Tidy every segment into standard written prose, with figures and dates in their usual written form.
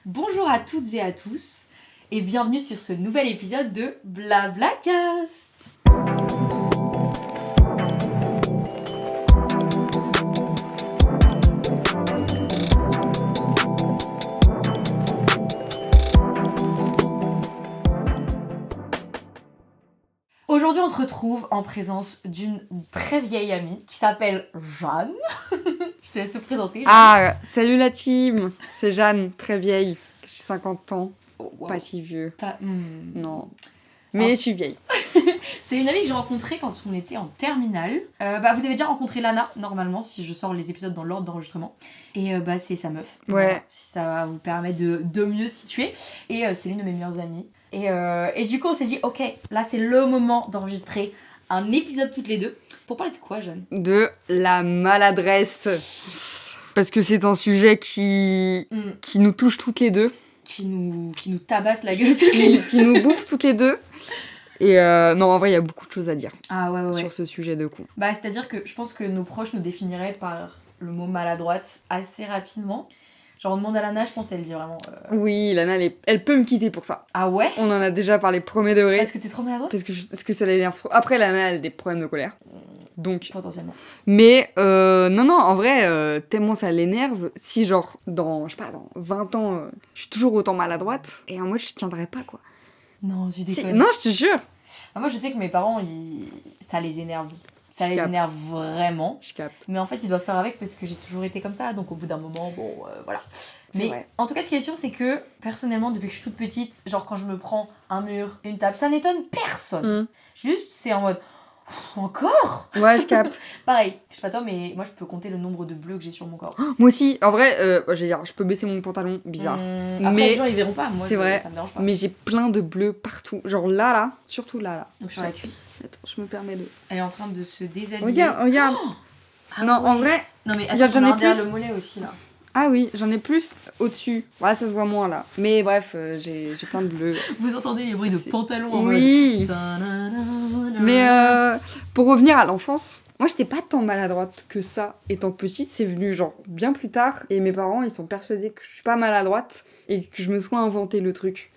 Bonjour à toutes et à tous et bienvenue sur ce nouvel épisode de Blablacast. Aujourd'hui, on se retrouve en présence d'une très vieille amie qui s'appelle Jeanne. Je te laisse te présenter, Jeanne. Ah, salut la team, c'est Jeanne, très vieille, j'ai 50 ans, Oh, wow. pas si vieux, non, mais Alors, je suis vieille. C'est une amie que j'ai rencontrée quand on était en terminale. Vous avez déjà rencontré Lana, normalement, si je sors les épisodes dans l'ordre d'enregistrement. Et c'est sa meuf. Ouais. Voilà, si ça va vous permettre de mieux situer. Et c'est l'une de mes meilleures amies. Et du coup, on s'est dit, ok, là, c'est le moment d'enregistrer un épisode toutes les deux. Pour parler de quoi, Jeanne ? De la maladresse, parce que c'est un sujet qui nous touche toutes les deux. Qui nous tabasse la gueule toutes les deux. Qui nous bouffe toutes les deux. Et non, en vrai, il y a beaucoup de choses à dire Ah ouais. sur ce sujet de coup. Bah, c'est-à-dire que je pense que nos proches nous définiraient par le mot maladroite assez rapidement. Genre, on demande à Lana, je pense elle dit vraiment... Oui, Lana, elle peut me quitter pour ça. Ah ouais ? On en a déjà parlé premier degré. Parce que t'es trop maladroite ? Parce que ça l'énerve trop. Après, Lana, elle a des problèmes de colère. Donc... Potentiellement. Mais non, en vrai, tellement ça l'énerve, si genre, dans 20 ans, je suis toujours autant maladroite, et en mode, je tiendrai pas, quoi. Non, tu déconnes. Non, je te jure. Ah, moi, je sais que mes parents, ça les énerve. Ça les énerve vraiment. Je capte. Mais en fait, ils doivent faire avec parce que j'ai toujours été comme ça. Donc, au bout d'un moment, bon, voilà. Mais vrai. en tout cas, ce qui est sûr, c'est que, personnellement, depuis que je suis toute petite, genre quand je me prends un mur, une table, ça n'étonne personne. Juste, c'est en mode... Encore ? Ouais, je capte. Pareil, je sais pas toi, mais moi je peux compter le nombre de bleus que j'ai sur mon corps. Moi aussi, en vrai, j'allais dire, je peux baisser mon pantalon, bizarre. Après, mais les gens ils verront pas, moi vrai, ça me dérange pas. Mais j'ai plein de bleus partout. Genre là, surtout là. Donc sur la cuisse. Attends, je me permets de... Elle est en train de se déshabiller. Regarde. Oh ah non, ouais. En vrai... Non mais attends, j'en ai derrière le mollet aussi là. Ah oui, j'en ai plus au-dessus. Ouais, ça se voit moins là. Mais bref, j'ai plein de bleus. Vous entendez les bruits de pantalon en oui. mode... Mais pour revenir à l'enfance, moi j'étais pas tant maladroite que ça. Étant petite, c'est venu genre bien plus tard. Et mes parents, ils sont persuadés que je suis pas maladroite et que je me sois inventé le truc.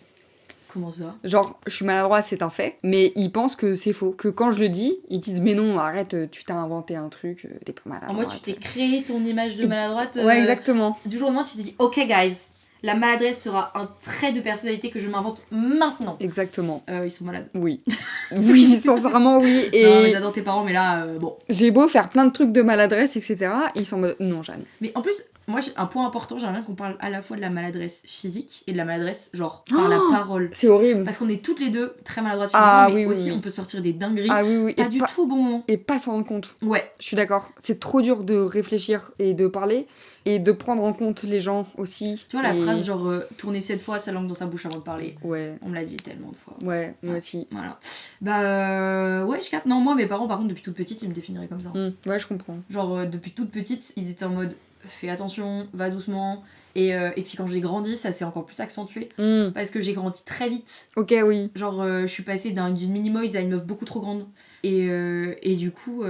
Comment ça ? Genre, je suis maladroite, c'est un fait, mais ils pensent que c'est faux. Que quand je le dis, ils disent mais non, arrête, tu t'as inventé un truc, t'es pas maladroite. En mode, tu t'es créé ton image de maladroite. Ouais, exactement. Du jour au lendemain, tu t'es dit, ok guys, la maladresse sera un trait de personnalité que je m'invente maintenant. Exactement. Ils sont malades. Oui. Oui, sincèrement, oui. Et non, mais j'adore tes parents, mais là, bon. J'ai beau faire plein de trucs de maladresse, etc. Ils sont en mode, non, Jeanne. Mais en plus, moi, j'ai un point important, j'aimerais bien qu'on parle à la fois de la maladresse physique et de la maladresse, genre, par la parole. C'est horrible. Parce qu'on est toutes les deux très maladroites physiquement, mais aussi, oui. on peut sortir des dingueries. Ah oui. Pas du tout au bon moment. Et pas s'en rendre compte. Ouais. Je suis d'accord. C'est trop dur de réfléchir et de parler et de prendre en compte les gens aussi. Tu vois la phrase genre tourner 7 fois sa langue dans sa bouche avant de parler. Ouais. On me l'a dit tellement de fois. Ouais, moi aussi. Voilà. Ouais, je capte. Non, moi, mes parents, par contre, depuis toute petite, ils me définiraient comme ça. Ouais, je comprends. Genre, depuis toute petite, ils étaient en mode fais attention, va doucement. Et puis quand j'ai grandi, ça s'est encore plus accentué. Parce que j'ai grandi très vite. Ok, oui. Genre, je suis passée d'une mini-moise à une meuf beaucoup trop grande. Et du coup,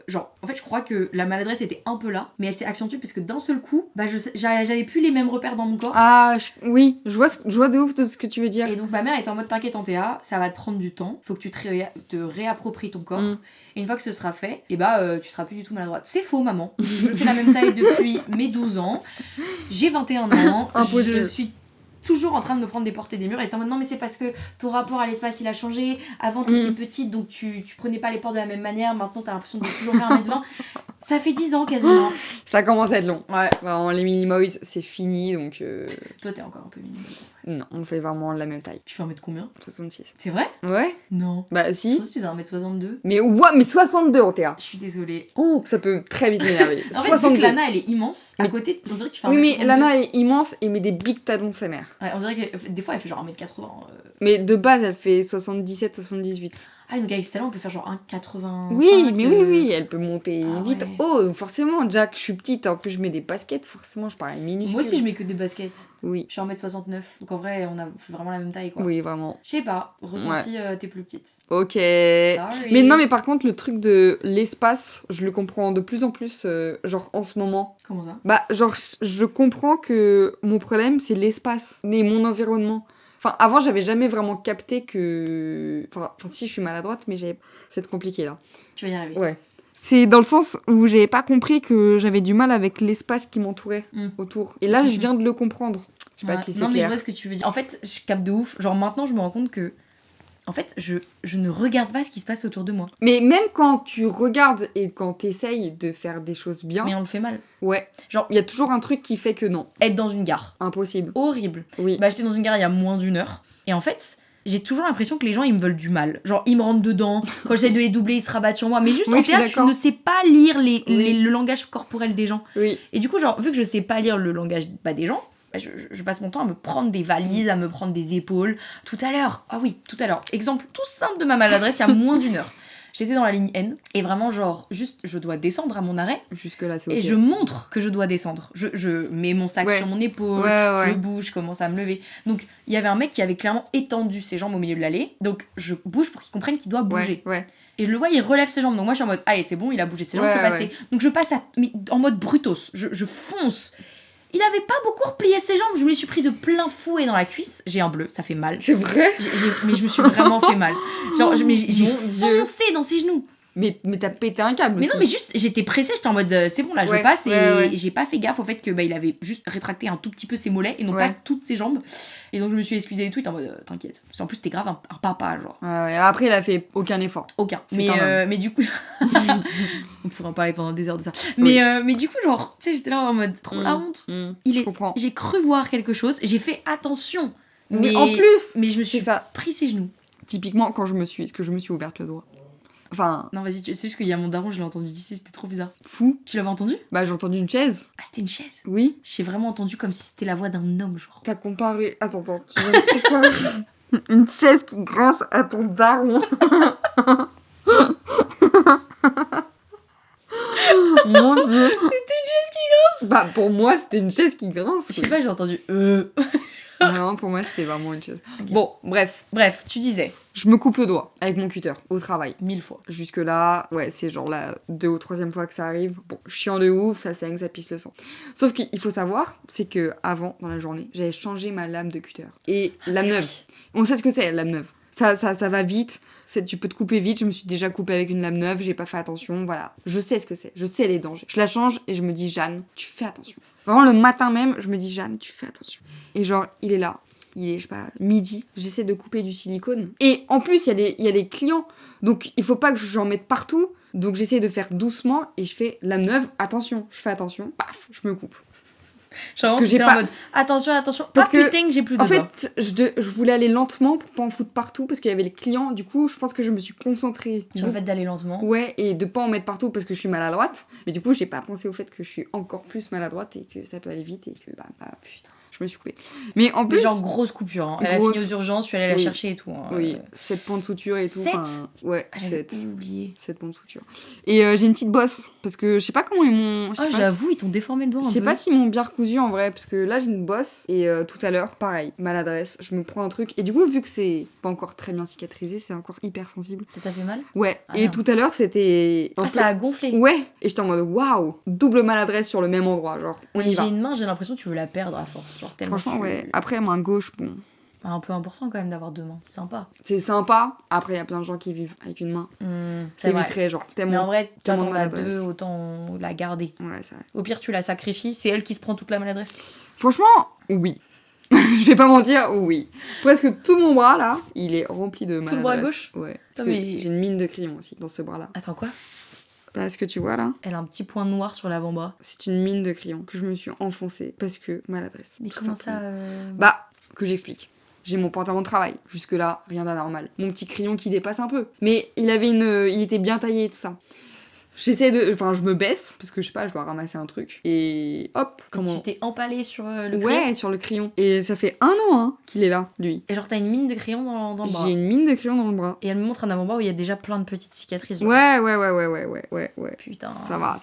genre, en fait, je crois que la maladresse était un peu là, mais elle s'est accentuée parce que d'un seul coup, bah, j'avais plus les mêmes repères dans mon corps. Ah, oui, je vois de ouf de ce que tu veux dire. Et donc, ma mère était en mode t'inquiète, Antea, ça va te prendre du temps, faut que tu te réappropries ton corps. Et une fois que ce sera fait, et tu seras plus du tout maladroite. C'est faux, maman. Je fais la même taille depuis mes 12 ans. J'ai 21 ans. Je suis toujours en train de me prendre des portes et des murs. Elle est en mode non, mais c'est parce que ton rapport à l'espace il a changé. Avant t'étais petite donc tu prenais pas les portes de la même manière. Maintenant t'as l'impression de toujours faire 1m20. Ça fait 10 ans quasiment. Ça commence à être long. Ouais. Vraiment, les mini-moys c'est fini donc. Toi t'es encore un peu mini. Non, on fait vraiment la même taille. Tu fais 1m combien ? 66. C'est vrai ? Ouais. Non. Bah si. Je pense que tu faisais 1m62. Mais ouais, mais 62 en théâtre. Je suis désolée. Oh, ça peut très vite m'énerver. En fait, vu que Lana elle est immense, à côté on dirait que tu fais 1m62. Oui, mais Lana est immense et met des big talons sa mère. Ouais, on dirait que des fois elle fait genre 1m80. Mais de base elle fait 77-78. Ah, donc avec ce talent, on peut faire genre 1,85. Oui, mais oui, elle peut monter vite ouais. haut. Donc forcément, déjà que je suis petite, en plus je mets des baskets, forcément je parais minuscule. Moi aussi, je mets que des baskets. Oui. Je suis 1m69. Donc en vrai, on a fait vraiment la même taille, quoi. Oui, vraiment. Je sais pas, ressenti, t'es plus petite. Ok. Sorry. Mais non, mais par contre, le truc de l'espace, je le comprends de plus en plus, genre en ce moment. Comment ça? Bah, genre, je comprends que mon problème, c'est l'espace, mais mon environnement. Enfin, avant, j'avais jamais vraiment capté que... Enfin, si, je suis maladroite, mais c'est compliqué, là. Tu vas y arriver. Ouais. C'est dans le sens où j'avais pas compris que j'avais du mal avec l'espace qui m'entourait autour. Et là, je viens de le comprendre. Je sais pas si c'est Non, mais clair. je vois ce que tu veux dire. En fait, je capte de ouf. Genre maintenant, je me rends compte que... En fait, je ne regarde pas ce qui se passe autour de moi. Mais même quand tu regardes et quand t'essayes de faire des choses bien... Mais on le fait mal. Ouais. Genre, il y a toujours un truc qui fait que non. Être dans une gare. Impossible. Horrible. Oui. Bah, j'étais dans une gare il y a moins d'1 heure. Et en fait... J'ai toujours l'impression que les gens, ils me veulent du mal. Genre, ils me rentrent dedans. Quand j'essaie de les doubler, ils se rabattent sur moi. Mais juste en théâtre, tu ne sais pas lire le langage corporel des gens. Oui. Et du coup, genre, vu que je sais pas lire le langage des gens, bah, je passe mon temps à me prendre des valises, à me prendre des épaules. Tout à l'heure, exemple tout simple de ma maladresse, il y a moins d'1 heure. J'étais dans la ligne N et vraiment genre juste je dois descendre à mon arrêt. Jusque là c'est ok. Et je montre que je dois descendre. Je mets mon sac sur mon épaule, je bouge, je commence à me lever. Donc il y avait un mec qui avait clairement étendu ses jambes au milieu de l'allée. Donc je bouge pour qu'il comprenne qu'il doit bouger. Et je le vois, il relève ses jambes. Donc moi je suis en mode allez c'est bon, il a bougé ses jambes, je peux passer. Donc je passe mais en mode brutos, je fonce. Il avait pas beaucoup replié ses jambes, je me les suis pris de plein fouet dans la cuisse. J'ai un bleu, ça fait mal. C'est vrai? Mais je me suis vraiment fait mal. Genre, j'ai foncé dans ses genoux. Mais t'as pété un câble mais aussi. Non, mais juste, j'étais pressée, j'étais en mode, c'est bon, là, je passe. Et j'ai pas fait gaffe au fait que il avait juste rétracté un tout petit peu ses mollets et non pas toutes ses jambes. Et donc, je me suis excusée et tout, il était en mode, t'inquiète. Parce qu'en plus, c'était grave un papa, genre. Après, il a fait aucun effort. Aucun. Mais du coup... On pourrait en parler pendant des heures de ça. Mais du coup, genre, tu sais, j'étais là en mode, trop la honte. Je comprends. J'ai cru voir quelque chose, j'ai fait attention. Mais en plus... Mais je me suis pris ses genoux. Typiquement, est-ce que je me suis ouverte le doigt? Enfin... Non, vas-y, c'est juste qu'il y a mon daron, je l'ai entendu d'ici, c'était trop bizarre. Fou. Tu l'avais entendu? Bah, j'ai entendu une chaise. Ah, c'était une chaise? Oui. J'ai vraiment entendu comme si c'était la voix d'un homme, genre. T'as comparé... Attends, tu veux c'est quoi? Une chaise qui grince à ton daron. Mon Dieu. C'était une chaise qui grince. Bah, pour moi, c'était une chaise qui grince. Je sais pas, j'ai entendu Non, pour moi, c'était vraiment une chaise. Okay. Bon, Bref, tu disais. Je me coupe le doigt avec mon cutter au travail. 1000 fois. Jusque là, c'est genre la 2e ou 3e fois que ça arrive. Bon, chiant de ouf, ça saigne, ça pisse le sang. Sauf qu'il faut savoir, c'est que avant, dans la journée, j'avais changé ma lame de cutter. Et lame neuve. On sait ce que c'est, lame neuve. Ça va vite. Tu peux te couper vite. Je me suis déjà coupée avec une lame neuve. J'ai pas fait attention. Voilà. Je sais ce que c'est. Je sais les dangers. Je la change et je me dis, Jeanne, tu fais attention. Vraiment, le matin même, je me dis, Jeanne, tu fais attention. Et genre, il est là. Il est, je sais pas, midi. J'essaie de couper du silicone. Et en plus, il y a les clients. Donc, il faut pas que j'en mette partout. Donc, j'essaie de faire doucement. Et je fais lame neuve. Attention. Je fais attention. Paf, je me coupe. Genre, parce que j'ai pas... en mode attention. Parce que, putain, que j'ai plus de doigts. En fait, je voulais aller lentement pour pas en foutre partout parce qu'il y avait les clients. Du coup, je pense que je me suis concentrée sur le fait d'aller lentement. Ouais, et de pas en mettre partout parce que je suis maladroite. Mais du coup, j'ai pas pensé au fait que je suis encore plus maladroite et que ça peut aller vite et que putain, je me suis coupée. Mais en plus, mais genre grosse coupure. Hein. Elle a fini aux urgences, je suis allée la chercher et tout. Hein. Oui, 7 points de suture et tout. 7 ouais, j'avais oublié. 7 points de suture. Et j'ai une petite bosse parce que je sais pas comment ils m'ont. Ah, j'avoue, ils t'ont déformé le doigt. Je sais pas s'ils m'ont bien recousu en vrai parce que là j'ai une bosse et tout à l'heure, pareil, maladresse, je me prends un truc et du coup, vu que c'est pas encore très bien cicatrisé, c'est encore hyper sensible. Ça t'a fait mal? Ouais, et tout à l'heure c'était. Ça a gonflé? Ouais, et j'étais en mode waouh, double maladresse sur le même endroit, genre on y va. J'ai une main, j'ai l'impression que tu veux la perdre à force. Genre, tellement franchement, ouais. Après, main gauche, bon. Un peu important quand même d'avoir 2 mains, c'est sympa. C'est sympa. Après, il y a plein de gens qui vivent avec une main. C'est vitré, genre tellement. Mais en vrai, quand on a 2, autant la garder. Ouais, c'est vrai. Au pire, tu la sacrifies, c'est elle qui se prend toute la maladresse. Franchement, oui. Je vais pas mentir, oui. Presque tout mon bras là, il est rempli de maladresse. Tout le bras gauche? Ouais. J'ai une mine de crayon aussi dans ce bras là. Attends, quoi? Là, ce que tu vois là, elle a un petit point noir sur l'avant-bras. C'est une mine de crayon que je me suis enfoncée parce que maladresse. Mais comment ça Bah, que j'explique. J'ai mon pantalon de travail. Jusque-là, rien d'anormal. Mon petit crayon qui dépasse un peu. Mais il était bien taillé et tout ça. J'essaie de... Enfin, je me baisse, parce que je sais pas, je dois ramasser un truc. Et hop, Tu t'es empalé sur le crayon. Ouais, sur le crayon. Et ça fait 1 an hein, qu'il est là, lui. Et genre, t'as une mine de crayon dans le bras. J'ai une mine de crayon dans le bras. Et elle me montre un avant-bras où il y a déjà plein de petites cicatrices. Genre. Ouais. Putain. Ça va.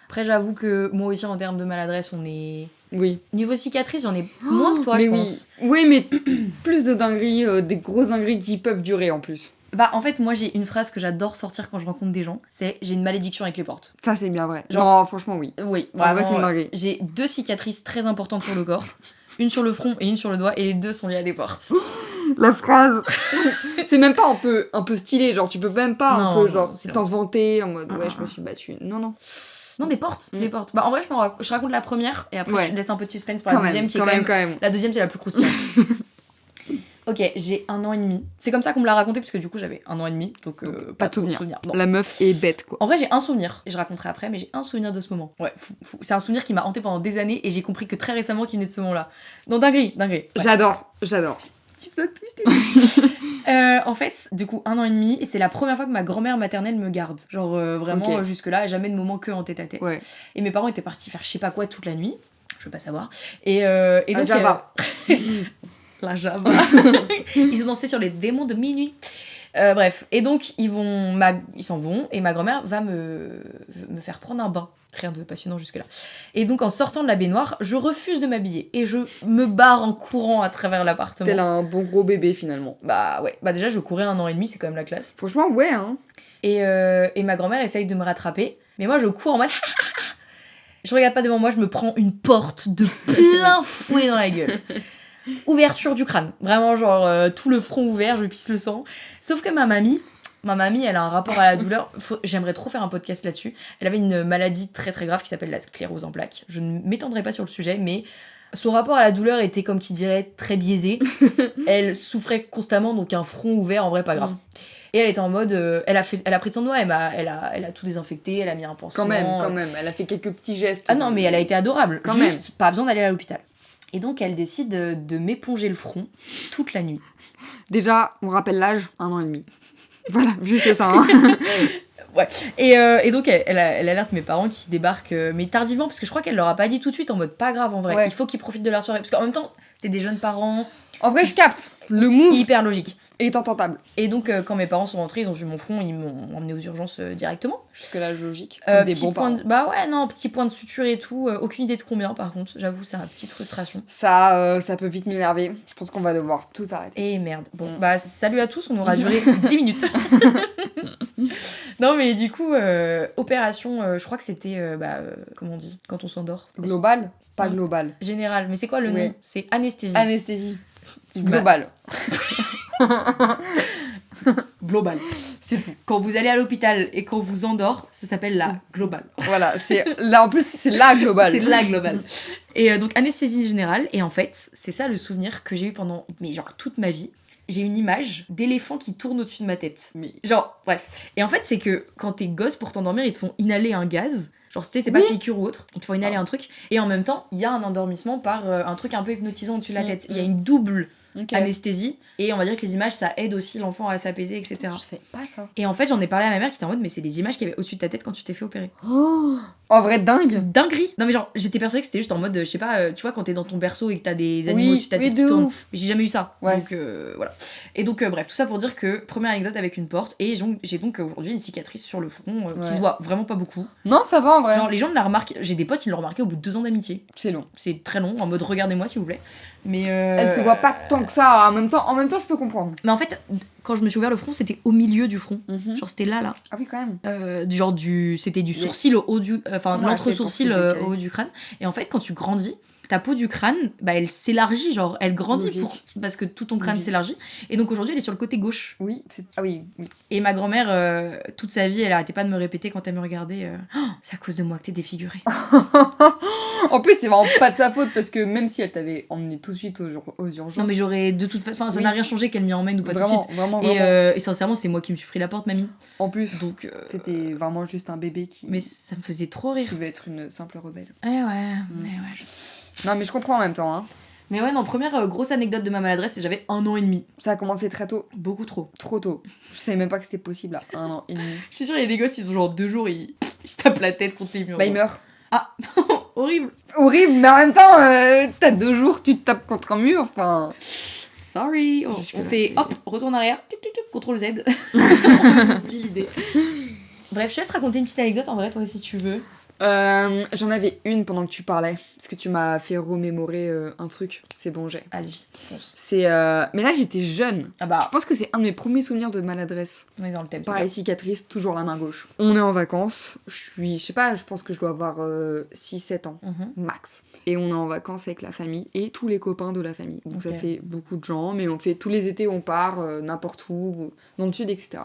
Après, j'avoue que moi aussi, en termes de maladresse, on est... Oui. Niveau cicatrice, j'en ai moins que toi, je pense. Oui, mais plus de dingueries, des grosses dingueries qui peuvent durer en plus. Bah, en fait, moi, j'ai une phrase que j'adore sortir quand je rencontre des gens. C'est « j'ai une malédiction avec les portes ». Ça, c'est bien vrai. Genre... Non, franchement, oui. Oui, en vrai, c'est une dinguerie. J'ai 2 cicatrices très importantes sur le corps. Une sur le front et une sur le doigt, et les 2 sont liées à des portes. La phrase. C'est même pas un peu stylé, genre tu peux même pas un peu genre t'en vanter en mode ouais, je me suis battue. Non. Non, des portes, des portes. Bah en vrai, je raconte la première et après je laisse un peu de suspense pour la deuxième qui est quand même. La deuxième, c'est la plus croustillante. Ok, j'ai 1 an et demi. C'est comme ça qu'on me l'a raconté, parce que du coup j'avais 1 an et demi, donc pas de souvenir. Non. La meuf est bête quoi. En vrai, j'ai un souvenir, et je raconterai après, mais j'ai un souvenir de ce moment. Ouais, fou. C'est un souvenir qui m'a hanté pendant des années, et j'ai compris que très récemment qu'il venait de ce moment-là. Non, dinguerie. Ouais. J'adore. Petit plot twist. En fait, du coup, 1 an et demi, et c'est la première fois que ma grand-mère maternelle me garde. Genre vraiment, jusque-là, jamais de moment que en tête-à-tête. Ouais. Et mes parents étaient partis faire je sais pas quoi toute la nuit. Je veux pas savoir. Et donc... Java. La Java. Ils ont dansé sur les démons de minuit. Bref, et donc ils s'en vont et ma grand-mère va me faire prendre un bain. Rien de passionnant jusque-là. Et donc en sortant de la baignoire, je refuse de m'habiller et je me barre en courant à travers l'appartement. Tel un bon gros bébé finalement. Bah ouais, bah déjà je courais 1 an et demi, c'est quand même la classe. Franchement ouais hein. Et ma grand-mère essaye de me rattraper, mais moi je cours en mode... Je regarde pas devant moi, je me prends une porte de plein fouet dans la gueule. Ouverture du crâne. Vraiment, genre, tout le front ouvert, je pisse le sang. Sauf que ma mamie, elle a un rapport à la douleur. J'aimerais trop faire un podcast là-dessus. Elle avait une maladie très très grave qui s'appelle la sclérose en plaques. Je ne m'étendrai pas sur le sujet, mais son rapport à la douleur était, comme qui dirait, très biaisé. Elle souffrait constamment, donc un front ouvert, en vrai, pas grave. Et elle était en mode... elle a pris de son doigt, elle a tout désinfecté, elle a mis un pansement. Quand même. Elle a fait quelques petits gestes. Ah non, mais elle a été adorable. Quand Juste, même. pas besoin d'aller à l'hôpital. Et donc, elle décide de m'éponger le front toute la nuit. Déjà, on rappelle l'âge, 1 an et demi. Voilà, juste ça. Hein. Ouais. Et donc, elle alerte mes parents qui débarquent, mais tardivement, parce que je crois qu'elle leur a pas dit tout de suite, en mode pas grave en vrai. Ouais. Il faut qu'ils profitent de leur soirée. Parce qu'en même temps, c'était des jeunes parents. En vrai, je capte. Le move hyper logique. est entendable. Et donc, quand mes parents sont rentrés, ils ont vu mon front, ils m'ont emmené aux urgences directement. Jusque-là, logique. Des bons parents. Bah ouais, non, petit point de suture et tout. Aucune idée de combien, par contre. J'avoue, c'est une petite frustration. Ça peut vite m'énerver. Je pense qu'on va devoir tout arrêter. Et merde. Bon, bah salut à tous, on aura duré 10 minutes. Non, mais du coup, opération, je crois que c'était, comment on dit, quand on s'endort. Global ? Pas global. Général. Mais c'est quoi le nom ? C'est anesthésie. Anesthésie. Global. Global. C'est tout. Quand vous allez à l'hôpital et qu'on vous endort, ça s'appelle la globale. Voilà, là en plus c'est la globale. C'est la globale. Et donc anesthésie générale, et en fait, c'est ça le souvenir que j'ai eu pendant toute ma vie. J'ai une image d'éléphant qui tourne au-dessus de ma tête. Mais genre, bref. Et en fait, c'est que quand t'es gosse, pour t'endormir, ils te font inhaler un gaz. Genre, tu sais, c'est pas piqûre ou autre. Ils te font inhaler un truc. Et en même temps, il y a un endormissement par un truc un peu hypnotisant au-dessus de la tête. Il y a une double anesthésie. Et on va dire que les images, ça aide aussi l'enfant à s'apaiser, etc. Je sais pas ça. Et en fait, j'en ai parlé à ma mère qui était en mode, mais c'est des images qu'il y avait au-dessus de ta tête quand tu t'es fait opérer. Oh, en vrai, dingue. Dinguerie. Non mais genre, j'étais persuadée que c'était juste en mode, je sais pas, tu vois, quand t'es dans ton berceau et que t'as des animaux au-dessus de ta tête qui tournent. Mais j'ai jamais eu ça. Ouais. Donc voilà. Et donc bref, tout ça pour dire que, première anecdote avec une porte, et j'ai donc aujourd'hui une cicatrice sur le front qui se voit vraiment pas beaucoup. Non, ça va en vrai. Genre les gens ne la remarquent, j'ai des potes, ils l'ont remarqué au bout de 2 ans d'amitié. C'est long. C'est très long, en mode regardez-moi s'il vous plaît. Mais elle se voit pas tant que ça, en même temps je peux comprendre. Mais en fait, quand je me suis ouvert le front, c'était au milieu du front. Genre c'était là. Ah oui, quand même. C'était du sourcil au haut du... Enfin, l'entre-sourcil au haut du crâne. Et en fait, quand tu grandis, ta peau du crâne, bah, elle s'élargit, genre, elle grandit parce que tout ton crâne s'élargit. Et donc aujourd'hui, elle est sur le côté gauche. Oui, ah oui. Et ma grand-mère, toute sa vie, elle arrêtait pas de me répéter quand elle me regardait c'est à cause de moi que t'es défigurée. En plus, c'est vraiment pas de sa faute parce que même si elle t'avait emmené tout de suite aux urgences. Non, mais j'aurais de toute façon. Enfin, ça n'a rien changé qu'elle m'y emmène ou pas vraiment, tout de suite. Vraiment. Et sincèrement, c'est moi qui me suis pris la porte, mamie. En plus, donc c'était vraiment juste un bébé qui. Mais ça me faisait trop rire. Qui devait être une simple rebelle. Ouais, je sais. Non, mais je comprends en même temps. Hein. Mais ouais, non, première grosse anecdote de ma maladresse, c'est que j'avais 1 an et demi. Ça a commencé très tôt. Beaucoup trop. Trop tôt. Je savais même pas que c'était possible à 1 an et demi. Je suis sûre, il y a des gosses, ils ont genre 2 jours, ils se tapent la tête contre les murs. Bah, il genre. meurt. Ah, horrible. Horrible, mais en même temps, t'as 2 jours, tu te tapes contre un mur, enfin... Sorry. On Jusque-là, fait c'est- hop, retourne arrière, tic, tic, tic, CTRL Z. On oublie l'idée. Bref, je te laisse raconter une petite anecdote en vrai, toi, si tu veux. J'en avais une pendant que tu parlais, parce que tu m'as fait remémorer un truc. C'est bon, j'ai. Vas-y, fonce. C'est... Mais là, j'étais jeune. Ah Je bah, pense que c'est un de mes premiers souvenirs de maladresse. on est dans le thème. c'est Pareil, bien. cicatrice, toujours la main gauche. On est en vacances, je sais pas, je pense que je dois avoir 6-7 ans, max. Et on est en vacances avec la famille et tous les copains de la famille. Donc ça Ok. fait beaucoup de gens, mais on fait tous les étés, on part n'importe où, dans le sud, etc.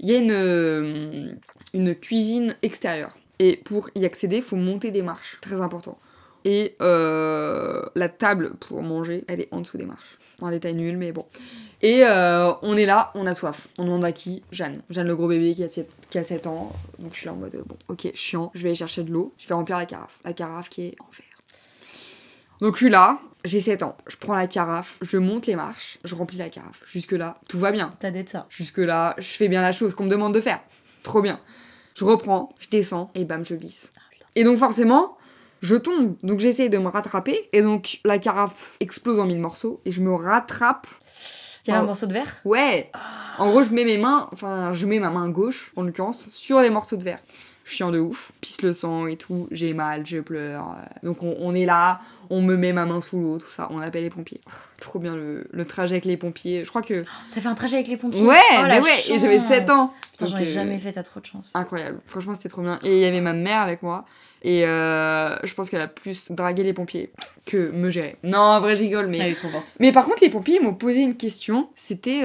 Il y a une cuisine extérieure. Et pour y accéder, il faut monter des marches, très important. Et la table pour manger, elle est en dessous des marches. Un détail nul, mais bon. Et on est là, on a soif. On demande à qui? Jeanne. Jeanne, le gros bébé qui a 7 ans. Donc je suis là en mode, bon, ok, chiant. Je vais aller chercher de l'eau. Je vais remplir la carafe. La carafe qui est en verre. Donc je suis là, j'ai 7 ans. Je prends la carafe, je monte les marches, je remplis la carafe. Jusque-là, tout va bien. T'as d'être ça. Jusque-là, je fais bien la chose qu'on me demande de faire. Trop bien. Je reprends, je descends, et bam, je glisse. Et donc forcément, je tombe. Donc j'essaye de me rattraper, et donc la carafe explose en 1000 morceaux, et je me rattrape. Il y a un Oh. morceau de verre. Ouais. En gros, je mets ma main gauche, en l'occurrence, sur les morceaux de verre. Chiant de ouf, pisse le sang et tout, j'ai mal, je pleure. Donc on est là, on me met ma main sous l'eau, tout ça, on appelle les pompiers. Trop bien le trajet avec les pompiers. Je crois que... T'as fait un trajet avec les pompiers. Ouais, Oh, mais la ouais, et chance. j'avais 7 ans. Putain, j'en ai Donc, jamais fait, t'as trop de chance. Incroyable, franchement c'était trop bien. Et il y avait ma mère avec moi, et je pense qu'elle a plus dragué les pompiers que me gérer. Non, en vrai, je rigole, mais... Elle est trop forte. Mais par contre, les pompiers m'ont posé une question, c'était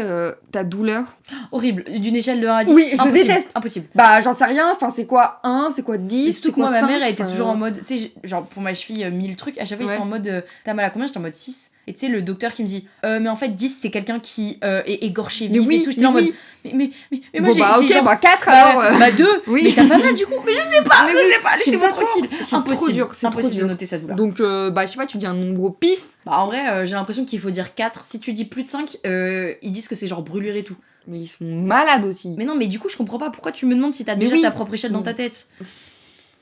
ta douleur. Horrible. D'une échelle de 1 à 10. Oui, je impossible. déteste. Impossible. Bah, j'en sais rien, enfin, c'est quoi 1, c'est quoi 10, Et surtout c'est que moi, quoi ma mère, 5, elle était enfin, toujours en mode, tu sais, genre pour ma cheville, 1000 trucs. À chaque fois, ils Ouais. étaient en mode, t'as mal à combien? J'étais en mode 6. Et tu sais, le docteur qui me dit, mais en fait, 10, c'est quelqu'un qui est égorché Mais vif oui, et tout. J'étais mais là en mode, oui. mais moi, Bon, j'ai bah, ok, genre. bah, 4 bah, alors. bah 2. Oui. Mais t'as pas mal du coup. Mais je sais pas, Mais je oui, sais pas, je suis laissez-moi d'accord. tranquille. C'est trop Impossible. dur, c'est trop Impossible de dur. noter sa douleur. Donc, bah, je sais pas, tu dis un nombre au pif. Bah, en vrai, j'ai l'impression qu'il faut dire 4. Si tu dis plus de 5, ils disent que c'est genre brûlure et tout. Mais ils sont malades aussi. Mais non, mais du coup, je comprends pas pourquoi tu me demandes si t'as Mais déjà oui. ta propre échelle dans ta tête.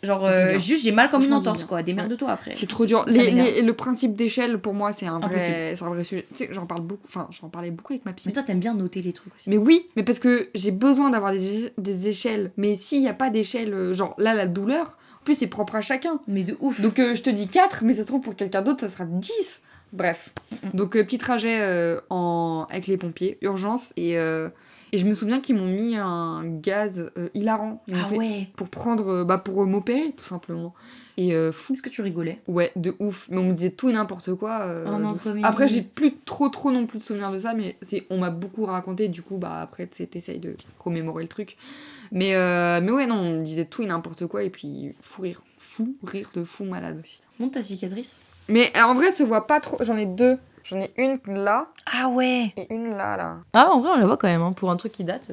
Genre, Dis bien. juste j'ai mal comme une Franchement, dis entorse bien. quoi. Démerde-toi après. C'est trop dur. Ça m'énerve. Le principe d'échelle, pour moi, c'est un Impossible. vrai sujet. Tu sais, j'en parle beaucoup, enfin, j'en parlais beaucoup avec ma psy. Mais toi, t'aimes bien noter les trucs aussi. Mais oui, mais parce que j'ai besoin d'avoir des échelles. Mais s'il n'y a pas d'échelle, genre là, la douleur, en plus, c'est propre à chacun. Mais de ouf. Donc je te dis 4, mais ça se trouve pour quelqu'un d'autre, ça sera 10. Bref. Donc petit trajet avec les pompiers, urgence, et je me souviens qu'ils m'ont mis un gaz hilarant. Ils m'ont Ah fait- ouais. Pour prendre, pour m'opérer, tout simplement. Et fou. Est-ce que tu rigolais? Ouais, de ouf. Mais on me disait tout et n'importe quoi. Oh non, de trop ouf. mignon. Après, j'ai plus trop non plus de souvenirs de ça, mais on m'a beaucoup raconté. Du coup, bah après, tu sais, t'essayes de remémorer le truc. Mais ouais, non, on me disait tout et n'importe quoi, et puis fou rire. Fou rire de fou malade. Montre ta cicatrice. Mais en vrai, ça se voit pas trop. J'en ai 2. J'en ai une là Ah ouais. et une là. Ah, en vrai, on la voit quand même. Hein. Pour un truc qui date.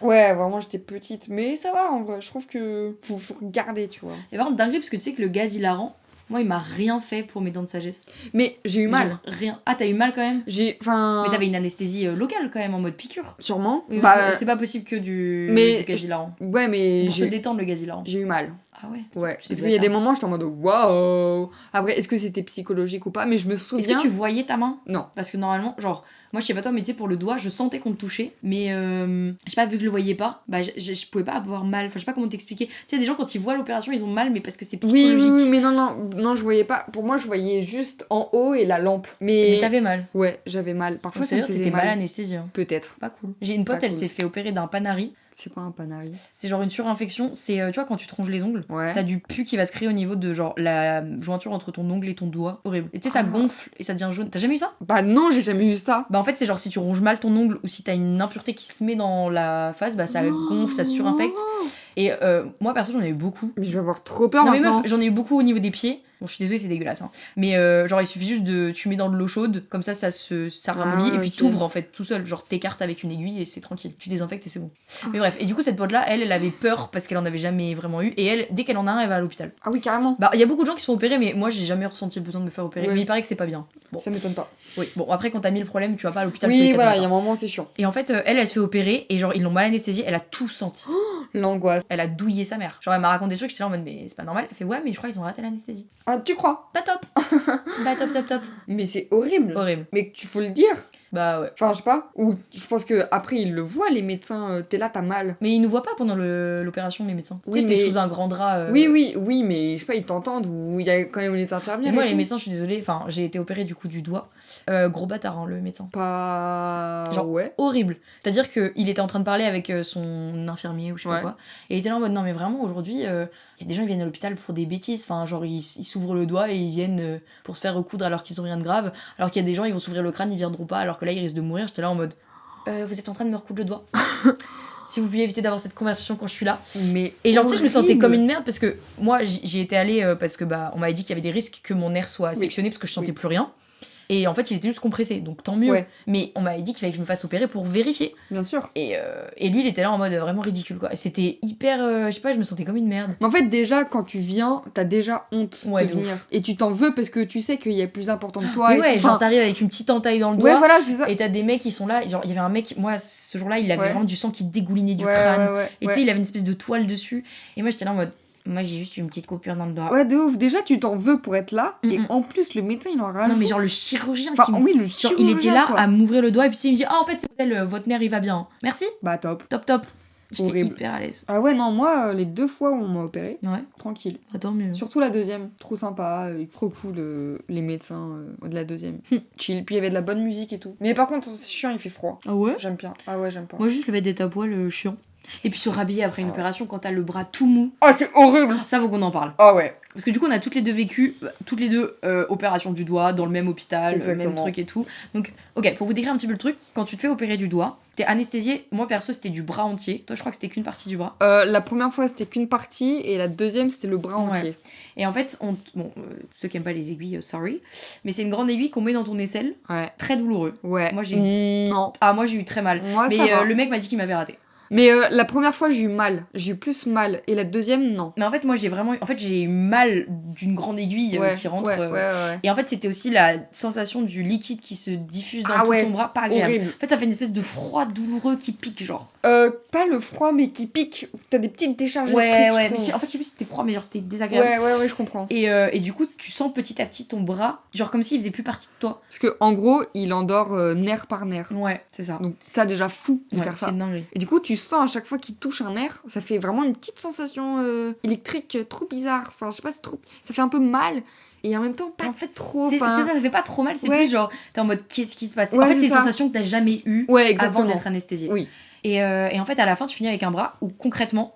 Ouais, vraiment, j'étais petite. Mais ça va, en vrai. Je trouve que faut regarder, tu vois. Et par contre, dinguerie, parce que tu sais que le gaz hilarant, moi, il m'a rien fait pour mes dents de sagesse. Mais j'ai eu mal. Genre, rien. Ah, t'as eu mal quand même? Enfin. Mais t'avais une anesthésie locale quand même, en mode piqûre. Sûrement. Oui, Bah, c'est pas possible que du gaz hilarant. ouais, C'est mais pour se détendre le gaz hilarant. j'ai eu mal. Ah ouais. Ouais, C'est parce qu'il y a des moments, j'étais en mode waouh. Après, est-ce que c'était psychologique ou pas? Mais je me souviens. Est-ce que tu voyais ta main? Non. Parce que normalement, genre, moi je sais pas toi, mais tu sais, pour le doigt, je sentais qu'on te touchait. Mais je sais pas, vu que je le voyais pas, bah je pouvais pas avoir mal. Enfin, je sais pas comment t'expliquer. Tu sais, des gens quand ils voient l'opération, ils ont mal, mais parce que c'est psychologique. Oui, mais non, je voyais pas. Pour moi, je voyais juste en haut et la lampe. Mais t'avais mal. Ouais, j'avais mal. Parfois, ça me C'est-à-dire, faisait t'étais mal mal. anesthésié. Hein. Peut-être. Pas cool. J'ai une pote, Pas elle cool. s'est fait opérer d'un panari. C'est quoi un panari? C'est genre une surinfection. C'est, tu vois, quand tu te ronges les ongles, Ouais. t'as du pus qui va se créer au niveau de genre la jointure entre ton ongle et ton doigt. Horrible. Et tu sais, ça Ah. gonfle et ça devient jaune. T'as jamais eu ça? Bah non, j'ai jamais eu ça. Bah en fait c'est genre si tu ronges mal ton ongle ou si t'as une impureté qui se met dans la face, bah ça gonfle, ça surinfecte. Et moi perso j'en ai eu beaucoup. Mais je vais avoir trop peur Non mais maintenant. meuf, j'en ai eu beaucoup au niveau des pieds. Bon, je suis désolée, c'est dégueulasse. Hein. Mais genre, il suffit juste de. Tu mets dans de l'eau chaude, comme ça ramollit, et puis t'ouvres en fait tout seul. Genre, t'écartes avec une aiguille et c'est tranquille. Tu désinfectes et c'est bon. Mais bref, et du coup, cette pote-là, elle avait peur parce qu'elle en avait jamais vraiment eu. Et elle, dès qu'elle en a un, elle va à l'hôpital. Ah oui, carrément. Bah, il y a beaucoup de gens qui sont opérés, mais moi, j'ai jamais ressenti le besoin de me faire opérer. Ouais. Mais il paraît que c'est pas bien. Bon. Ça m'étonne pas. Oui, bon, après, quand t'as 1000 problèmes, tu vas pas à l'hôpital. Oui, voilà, il y a un moment, c'est chiant. Et en fait, elle se fait opérer et genre, ils l'ont mal anesthésiée, elle a tout senti. L'angoisse. Elle a douillé sa mère. Genre, elle m'a raconté des trucs, j'étais là en mode, mais c'est pas normal. Elle fait, ouais, mais je crois qu'ils ont raté l'anesthésie. Ah, tu crois? Pas top. Bah, top. Mais c'est horrible. Horrible. Mais tu faut le dire. Bah, ouais. Enfin, je sais pas. Ou je pense que après ils le voient, les médecins. T'es là, t'as mal. Mais ils nous voient pas pendant l'opération, les médecins. Oui, tu sais, t'es mais- sous un grand drap. Oui, mais je sais pas, ils t'entendent ou il y a quand même les infirmières. Et moi, et les tout. médecins, je suis désolée. Enfin, j'ai été opérée du coup du doigt. Gros bâtard, hein, le médecin. Pas. Genre, ouais. horrible. C'est-à-dire qu'il était en train de parler avec son infirmier ou je sais pas Ouais. quoi. Et il était là en mode, non, mais vraiment, aujourd'hui, il y a des gens qui viennent à l'hôpital pour des bêtises. Enfin, genre, ils s'ouvrent le doigt et ils viennent pour se faire recoudre alors qu'ils ont rien de grave. Alors qu'il y a des gens, ils vont s'ouvrir le crâne, ils viendront pas. Alors que là, ils risquent de mourir. J'étais là en mode, vous êtes en train de me recoudre le doigt. Si vous pouviez éviter d'avoir cette conversation quand je suis là. Mais. Et genre, tu sais, je me sentais horrible. comme une merde parce que moi, j'y étais allée parce que bah, on m'avait dit qu'il y avait des risques que mon nerf soit sectionné parce que je sentais plus rien. Et en fait, il était juste compressé, donc tant mieux. Ouais. Mais on m'avait dit qu'il fallait que je me fasse opérer pour vérifier. Bien sûr. Et lui, il était là en mode vraiment ridicule, quoi. Et c'était hyper. Je sais pas, je me sentais comme une merde. Mais en fait, déjà, quand tu viens, t'as déjà honte Ouais, de de venir. ouf. Et tu t'en veux parce que tu sais qu'il y a plus important que toi. Mais et ouais, tout. genre Enfin, t'arrives avec une petite entaille dans le doigt. ouais, voilà, c'est ça. Et t'as des mecs qui sont là. Genre, il y avait un mec, moi, ce jour-là, il avait Ouais. vraiment du sang qui dégoulinait du Ouais, crâne. ouais, Et tu sais, il avait une espèce de toile dessus. Et moi, j'étais là en mode. Moi, j'ai juste une petite coupure dans le doigt. Ouais, de ouf. Déjà, tu t'en veux pour être là. Et Mm-mm. en plus, le médecin, il en a rien. Non, à mais foutre. genre le chirurgien Enfin, qui me- oui, le Genre, chirurgien. il était là quoi. à m'ouvrir le doigt et puis tu sais, il me dit, ah, en fait, c'est votre nerf, il va bien. Merci. Bah, top. Top. J'étais Horrible. hyper à l'aise. Ah ouais, non, moi, les 2 fois où on m'a opéré, Ouais, tranquille. bah, tant mieux. Surtout la deuxième, trop sympa, trop cool les médecins de la deuxième. Chill, puis il y avait de la bonne musique et tout. Mais par contre, c'est chiant, il fait froid. Ah ouais? J'aime bien. Ah ouais, j'aime pas. Moi, juste le vêtement à poil, chiant. Et puis se rhabiller après une opération quand t'as le bras tout mou. Oh, c'est horrible. Ça, faut qu'on en parle. Ah ouais. Parce que du coup, on a toutes les deux vécu, toutes les deux, opération du doigt, dans le même hôpital, même Exactement. truc et tout. Donc, ok, pour vous décrire un petit peu le truc, quand tu te fais opérer du doigt, t'es anesthésié. Moi, perso, c'était du bras entier. Toi, je crois que c'était qu'une partie du bras. La première fois, c'était qu'une partie, et la deuxième, c'était le bras Ouais. entier. Et en fait, ceux qui aiment pas les aiguilles, sorry. Mais c'est une grande aiguille qu'on met dans ton aisselle. Ouais. Très douloureux. Ouais. Moi, j'ai- Non. Ah, moi, j'ai eu très mal. Moi, Mais ça va. le mec m'a dit qu'il m'avait raté. Mais la première fois, j'ai eu mal. J'ai eu plus mal. Et la deuxième, non. Mais en fait, moi, j'ai eu mal d'une grande aiguille Ouais, qui rentre. ouais. Et en fait, c'était aussi la sensation du liquide qui se diffuse dans Ah tout ouais, ton bras, pas agréable. horrible. En fait, ça fait une espèce de froid douloureux qui pique, genre. Pas le froid, mais qui pique. T'as des petites décharges Ouais. électriques, Mais je trouve. en fait, je sais plus si c'était froid, mais genre, c'était désagréable. Ouais, je comprends. Et du coup, tu sens petit à petit ton bras, genre comme s'il faisait plus partie de toi. Parce que en gros, il endort nerf par nerf. Ouais, c'est ça. Donc t'as déjà fou de Ouais, faire c'est ça. une dinguerie. Et du coup, tu sens à chaque fois qu'il touche un nerf, ça fait vraiment une petite sensation électrique trop bizarre. Enfin, je sais pas, c'est trop. Ça fait un peu mal. Et en même temps, pas En fait, trop. c'est enfin, ça fait pas trop mal, c'est Ouais. plus genre, t'es en mode qu'est-ce qui se passe. Ouais, En fait, c'est c'est une ça. sensation que t'as jamais eue Ouais, avant exactement. d'être anesthésié. Oui. Et en fait, à la fin, tu finis avec un bras où concrètement,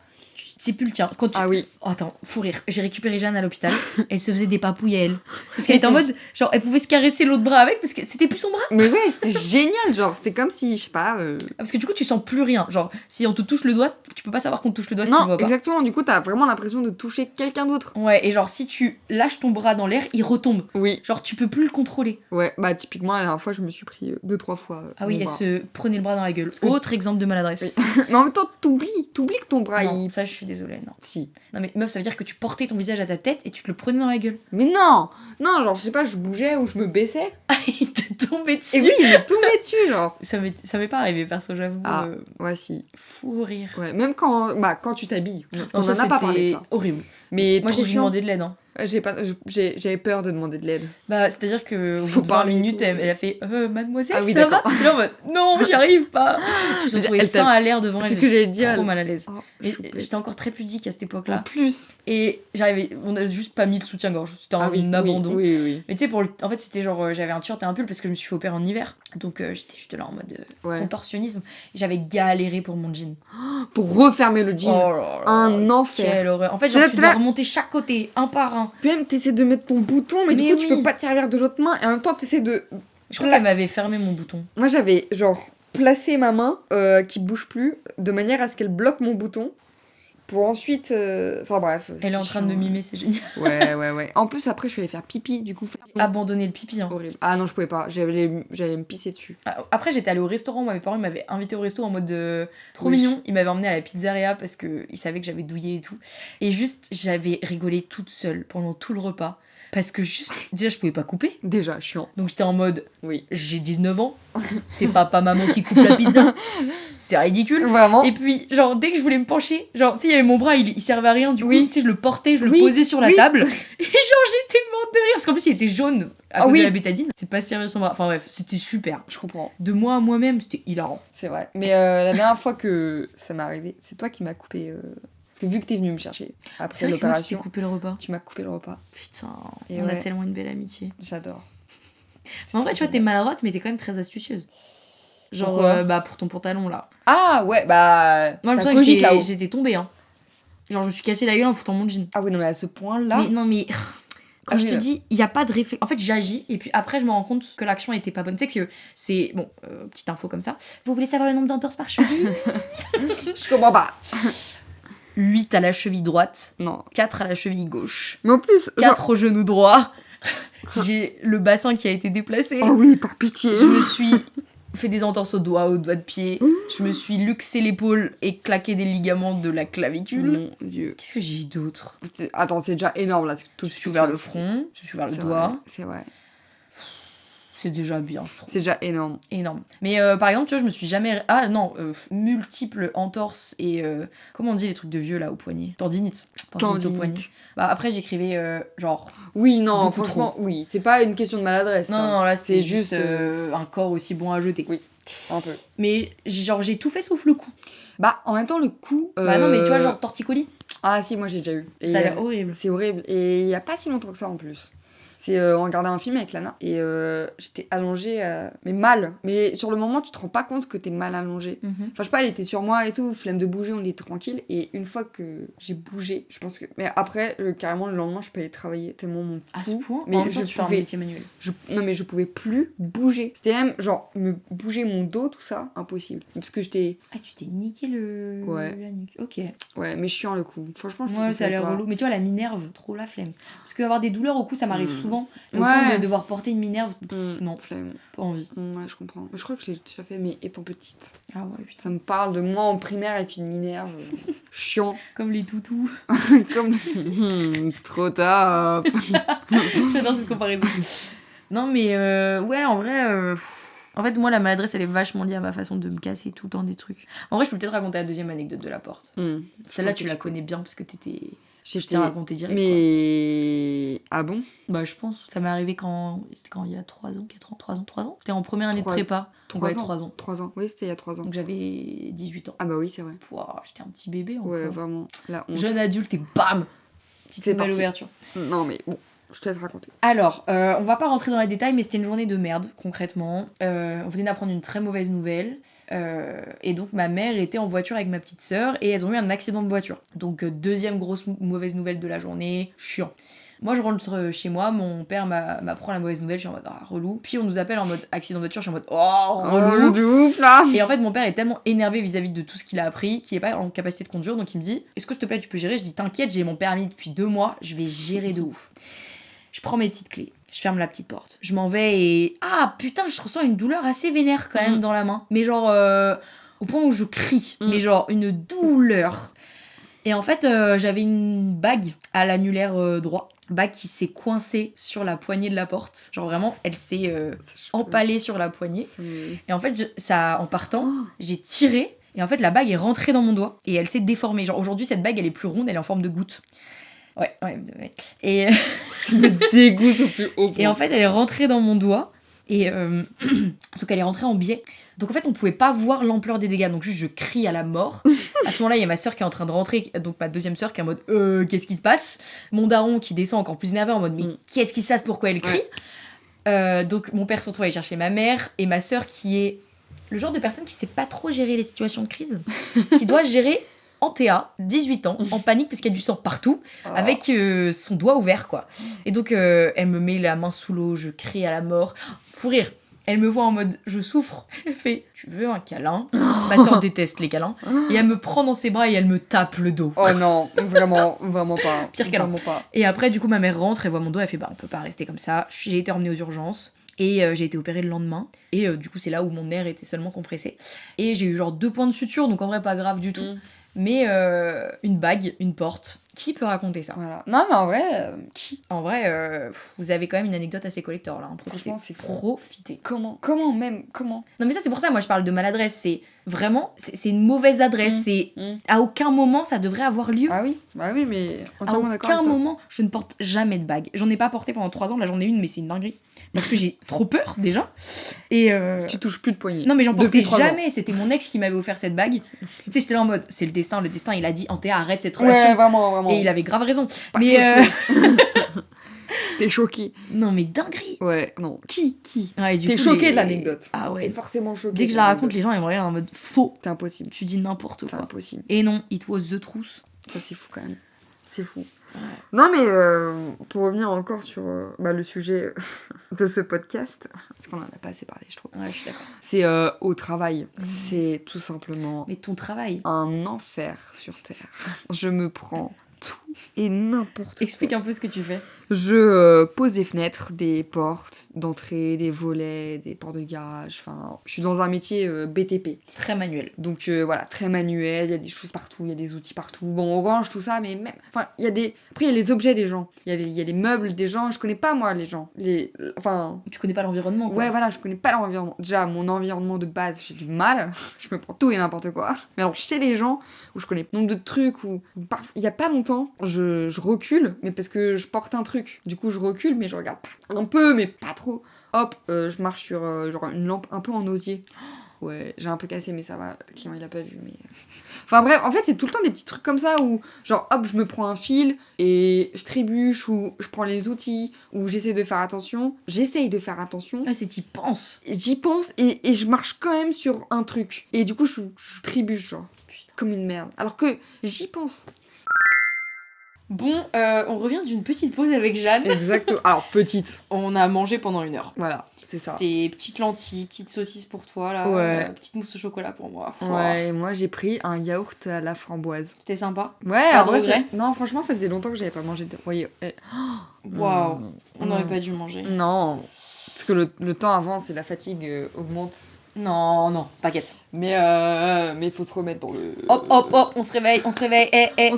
c'est plus le tien. Quand tu... Ah oui. Oh, attends, fou rire. J'ai récupéré Jeanne à l'hôpital. Elle se faisait des papouilles à elle. Parce qu'elle était en mode, genre, elle pouvait se caresser l'autre bras avec parce que c'était plus son bras. Mais ouais, c'était génial. Genre, c'était comme si, je sais pas. Parce que du coup, tu sens plus rien. Genre, si on te touche le doigt, tu peux pas savoir qu'on te touche le doigt si tu le Non, vois pas. exactement. Du coup, t'as vraiment l'impression de toucher quelqu'un d'autre. Ouais, et genre, si tu lâches ton bras dans l'air, il retombe. Oui. Genre, tu peux plus le contrôler. Ouais, bah typiquement, la dernière fois, je me suis pris 2-3 fois. Ah oui, mon elle bras. se prenait le bras dans la gueule. que- Autre exemple de maladresse. Mais en même temps, t'oublies que ton bras, Non, il. ça, je suis désolée, non. Si. Non, mais meuf, ça veut dire que tu portais ton visage à ta tête et tu te le prenais dans la gueule. Mais non, genre, je sais pas, je bougeais ou je me baissais. Il te tombait dessus. Et oui, il me tombait dessus, genre. Ça m'est pas arrivé, perso, j'avoue. Ah. Ouais, si. Fou rire. Ouais, même quand tu t'habilles. Non, On ça, en a pas parlé de c'était ça. horrible. Mais Moi, trop j'ai dû chiant. demander de l'aide. Hein. J'avais peur de demander de l'aide. Bah, c'est-à-dire que au Faut bout de 20 parler et minutes, tout. elle a fait mademoiselle, Ah oui, ça va d'accord. J'étais là en mode, non, j'y arrive pas. Je me suis retrouvée Elle sain t'a- à l'air devant C'est elle. ce que j'allais J'étais dire. trop mal à l'aise. Oh, Mais choupette. j'étais encore très pudique à cette En époque-là. plus. Et on a juste pas mis le soutien-gorge. C'était Ah oui, un abandon. oui. Mais tu sais, en fait, c'était genre, j'avais un t-shirt et un pull parce que je me suis fait opérer en hiver. Donc j'étais juste là en mode Ouais. contorsionnisme. Et j'avais galéré pour mon jean. Pour refermer le jean. Oh là là, Un enfer. quelle horreur. En fait, genre, C'est tu là- dois remonter chaque côté, un par un. Puis même, t'essaies de mettre ton bouton, mais du Mais coup, tu oui. peux pas te servir de l'autre main. Et en même temps, t'essaies de. Je crois qu'elle m'avait fermé mon bouton. Moi, j'avais genre placé ma main qui bouge plus de manière à ce qu'elle bloque mon bouton. pour ensuite... Enfin bref. Elle est en train de me mimer, c'est génial. Ouais. En plus, après, je suis allée faire pipi, du coup... Abandonner le pipi, hein. Horrible. Ah non, je pouvais pas. J'allais me pisser dessus. Après, j'étais allée au restaurant. Moi, mes parents ils m'avaient invité au resto en mode trop Oui. mignon. Ils m'avaient emmené à la pizzeria parce qu'ils savaient que j'avais douillé et tout. Et juste, j'avais rigolé toute seule pendant tout le repas. Parce que juste, déjà, je pouvais pas couper. Déjà, chiant. Donc j'étais en mode, Oui. j'ai 19 ans. C'est papa-maman qui coupe la pizza. C'est ridicule. Vraiment. Et puis, genre, dès que je voulais me pencher, genre, tu sais, il y avait mon bras, il servait à rien. Du coup, Oui. tu sais, je le portais, je le Oui. posais sur la Oui. table. Et genre, j'étais morte de rire. Parce qu'en plus, il était jaune à cause oui. de la bétadine. C'est pas sérieux son bras. Enfin bref, c'était super. Je comprends. De moi à moi-même, c'était hilarant. C'est vrai. Mais la dernière fois que ça m'est arrivé, c'est toi qui m'as coupé... Parce que vu que t'es venu me chercher après C'est vrai que c'est moi qui t'ai l'opération, coupé le repas. tu m'as coupé le repas. Putain, Et on a ouais. tellement une belle amitié. J'adore. Mais en vrai, tu vois, t'es maladroite, mais t'es quand même très astucieuse. Genre, Pourquoi pour ton pantalon, là. Ah ouais, bah... Moi, je ça me souviens cogite que là-haut. j'étais tombée, hein. Genre, je me suis cassé la gueule en foutant mon jean. Ah oui, non mais à ce point-là... Mais non, mais... Quand Ah je oui, te là. dis, il n'y a pas de réflexe. En fait, j'agis, et puis après, je me rends compte que l'action était pas bonne. Tu sais que c'est... Bon, petite info comme ça. Vous voulez savoir le nombre d'entorses par cheville? Je comprends pas. 8 à la cheville droite, Non. 4 à la cheville gauche, Mais en plus... 4 au genou droit. J'ai le bassin qui a été déplacé. Oh oui, par pitié. Je me suis fait des entorses au doigt de pied. Je me suis luxé l'épaule et claqué des ligaments de la clavicule. Mon Dieu. Qu'est-ce que j'ai eu d'autre? Attends, c'est déjà énorme là. Tout Je suis ouvert le front, je suis ouvert le C'est doigt. vrai, c'est vrai. C'est déjà bien, je trouve. C'est déjà énorme. Énorme. Mais par exemple, tu vois, je me suis jamais... Ah non, multiples entorses et... comment on dit les trucs de vieux là au poignet? Tendinite. Tendinite au poignet. Bah après, j'écrivais genre... Oui, non, Beaucoup franchement, oui. C'est pas une question de maladresse. Non, ça. non, là, c'était c'est juste un corps aussi bon à jeter. Oui, un peu. Mais genre, j'ai tout fait sauf le cou. Bah, en même temps, le coup. Bah non, mais tu vois, genre torticolis. Ah, si, moi j'ai déjà eu. Et, Ça a l'air horrible. C'est horrible. Et il y a pas si longtemps que ça en plus. C'est on regardait un film avec Lana et j'étais allongée, mais mal. Mais sur le moment, tu te rends pas compte que t'es mal allongée. Mhm. Enfin, je sais pas, elle était sur moi et tout, flemme de bouger, on était tranquille. Et une fois que j'ai bougé, je pense que. Mais après, carrément, le lendemain, je peux aller travailler tellement mon À ce cou. point, Mais en même temps, je tu fais un pouvais. métier manuel. Non, mais je pouvais plus bouger. C'était même genre me bouger mon dos, tout ça, impossible. Parce que j'étais. Ah, tu t'es niqué Ouais. la nuque. Ok. Ouais, mais chiant le coup. Franchement, je te Ouais, ça a conseille l'air pas. relou. Mais tu vois, la minerve, trop la flemme. Parce qu'avoir des douleurs au cou, ça m'arrive souvent. Et au Ouais. point de devoir porter une minerve, non, Flemme. pas envie. Ouais, je comprends. Mais je crois que je l'ai déjà fait, mais étant petite. Ah ouais, putain. Ça me parle de moi en primaire avec une minerve. Chiant. Comme les toutous. Comme. Trop tard. J'adore cette comparaison. Non, mais ouais, en vrai. En fait, moi, la maladresse, elle est vachement liée à ma façon de me casser tout le temps des trucs. En vrai, je peux peut-être raconter la deuxième anecdote de la porte. Celle-là, tu la connais bien parce que t'étais. Je t'ai raconté direct. Mais. Ah bon? Bah, je pense. Ça m'est arrivé quand. C'était quand il y a 3 ans, 4 ans, 3 ans, 3 ans. C'était en première année de prépa. Donc, ouais, 3 ans. 3 ans. Oui, c'était il y a 3 ans. Donc, j'avais 18 ans. Ah bah oui, c'est vrai. Pouah, j'étais un petit bébé encore. Ouais, vraiment. La honte. Jeune adulte et bam! Petite C'est nouvelle parti. ouverture. Non, mais bon. Je te laisse raconter. Alors, on va pas rentrer dans les détails, mais c'était une journée de merde, concrètement. On venait d'apprendre une très mauvaise nouvelle. Et donc, ma mère était en voiture avec ma petite sœur et elles ont eu un accident de voiture. Donc, deuxième grosse mauvaise nouvelle de la journée. Chiant. Moi, je rentre chez moi, mon père m'apprend la mauvaise nouvelle, je suis en mode relou. Puis on nous appelle en mode accident de voiture, je suis en mode relou. de ouf là! Et en fait, mon père est tellement énervé vis-à-vis de tout ce qu'il a appris qu'il est pas en capacité de conduire. Donc, il me dit est-ce que s'il te plaît, tu peux gérer? Je dis t'inquiète, j'ai mon permis depuis 2 mois, je vais gérer de ouf. Je prends mes petites clés, je ferme la petite porte, je m'en vais et... Ah putain, je ressens une douleur assez vénère quand même dans la main. Mais genre, au point où je crie, mais genre une douleur. Et en fait, j'avais une bague à l'annulaire droit. Bague qui s'est coincée sur la poignée de la porte. Genre vraiment, elle s'est empalée sur la poignée. Et en fait, en partant, j'ai tiré. Et en fait, la bague est rentrée dans mon doigt. Et elle s'est déformée. Genre aujourd'hui, cette bague, elle est plus ronde, elle est en forme de goutte. Ouais. Et... Ça me dégoûte au plus haut point. Et en fait, elle est rentrée dans mon doigt. Et sauf qu'elle est rentrée en biais. Donc en fait, on pouvait pas voir l'ampleur des dégâts. Donc juste, je crie à la mort. À ce moment-là, il y a ma sœur qui est en train de rentrer. Donc ma deuxième sœur qui est en mode qu'est-ce qui se passe? Mon daron qui descend encore plus énervé en mode mais qu'est-ce qui se passe? Pourquoi elle crie? Donc mon père se retrouve à aller chercher ma mère. Et ma sœur qui est le genre de personne qui sait pas trop gérer les situations de crise. Qui doit gérer... en TA, 18 ans, en panique parce qu'il y a du sang partout, avec son doigt ouvert, quoi. Et donc, elle me met la main sous l'eau, je crie à la mort. Fou rire. Elle me voit en mode je souffre. Elle fait tu veux un câlin? Ma soeur déteste les câlins. Et elle me prend dans ses bras et elle me tape le dos. Oh non, vraiment pas. Pire câlin. Vraiment pas. Et après, du coup, ma mère rentre, elle voit mon dos, elle fait bah on peut pas rester comme ça. J'ai été emmenée aux urgences. Et j'ai été opérée le lendemain. Et du coup, c'est là où mon nerf était seulement compressé. Et j'ai eu genre 2 points de suture, donc en vrai, pas grave du tout. Mais une bague, une porte. Qui peut raconter ça? Voilà. Non, mais en vrai, qui? En vrai, vous avez quand même une anecdote assez collector là. Hein. Profitez. Franchement, c'est fou. Profitez. Comment Non, mais ça, c'est pour ça, moi, je parle de maladresse. C'est vraiment, c'est une mauvaise adresse. C'est à aucun moment ça devrait avoir lieu. Ah oui, bah oui, mais À entièrement d'accord. aucun moment, je ne porte jamais de bague. J'en ai pas porté pendant 3 ans. Là, j'en ai une, mais c'est une dinguerie. Parce que j'ai trop peur déjà. Et Tu touches plus de poignet. non, mais j'en portais Depuis 3 ans. jamais. C'était mon ex qui m'avait offert cette bague. Tu sais, j'étais là en mode, c'est le destin. Le destin, il a dit, Antea, arrête cette relation. Ouais, vraiment. Et il avait grave raison. Pas Mais T'es choqué. non, mais dinguerie. Ouais, non. Qui Ouais, du T'es coup, choqué de l'anecdote. Ah ouais. T'es forcément choqué. Dès que je la raconte, les gens ils me regardent en mode faux. C'est impossible. Tu dis n'importe C'est quoi. impossible. Et non, it was the truth. Ça, c'est fou quand même. C'est fou. Ouais. Non, mais pour revenir encore sur le sujet de ce podcast, parce qu'on en a pas assez parlé, je trouve. Ouais, je suis d'accord. C'est au travail. C'est tout simplement Mais ton travail. un enfer sur Terre. Je me prends tout et n'importe Explique quoi. un peu ce que tu fais. Je pose des fenêtres, des portes d'entrée, des volets, des portes de garage. Enfin, je suis dans un métier BTP. Très manuel. Donc voilà, très manuel, il y a des choses partout, il y a des outils partout. Bon, on range tout ça, mais même... Enfin, il y a des... Après, il y a les objets des gens. Il y a les meubles des gens. Je connais pas, moi, les gens. Enfin... Tu connais pas l'environnement, quoi. Ouais, voilà, je connais pas l'environnement. Déjà, mon environnement de base, j'ai du mal. Je me prends tout et n'importe quoi. Mais alors, chez les gens, où je connais nombre de trucs, où... Il y a pas longtemps, je recule, mais parce que je porte un truc. Du coup, je recule, mais je regarde pas un peu, mais pas trop. Hop, je marche sur genre une lampe un peu en osier. Ouais, j'ai un peu cassé, mais ça va. Le client, il a pas vu, mais... Enfin bref, en fait, c'est tout le temps des petits trucs comme ça où, genre, hop, je me prends un fil et je trébuche, ou je prends les outils, ou j'essaie de faire attention. J'essaye de faire attention. Ouais, c'est t'y penses. J'y pense et je marche quand même sur un truc. Et du coup, je trébuche, genre, putain, comme une merde. Alors que j'y pense. Bon, on revient d'une petite pause avec Jeanne. Exactement. Alors, petite. On a mangé pendant 1 heure. Voilà, c'est ça. Des petites lentilles, petites saucisses pour toi, là. Ouais. Petite mousse au chocolat pour moi. Ouais, et moi j'ai pris un yaourt à la framboise. C'était sympa. Ouais, Pas en de vrai, regret non, franchement, ça faisait longtemps que j'avais pas mangé de. Voyez, Waouh. On n'aurait pas dû manger. Non, parce que le temps avant, c'est la fatigue augmente. Non, t'inquiète. Mais il faut se remettre dans le. Hop, on se réveille. On se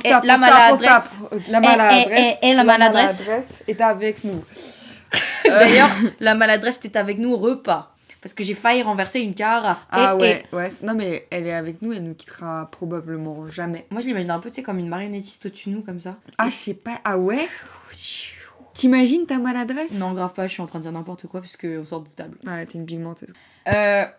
tape, La maladresse. La maladresse. La maladresse est avec nous. D'ailleurs, la maladresse était avec nous au repas. Parce que j'ai failli renverser une carafe. Ah ouais. Non, mais elle est avec nous, elle nous quittera probablement jamais. Moi, je l'imagine un peu, tu sais, comme une marionnettiste au-dessus de nous, comme ça. Ah, je sais pas. Ah ouais. T'imagines ta maladresse? Non, grave pas, je suis en train de dire n'importe quoi, puisqu'on sort de table. Ouais, t'es une big menteuse.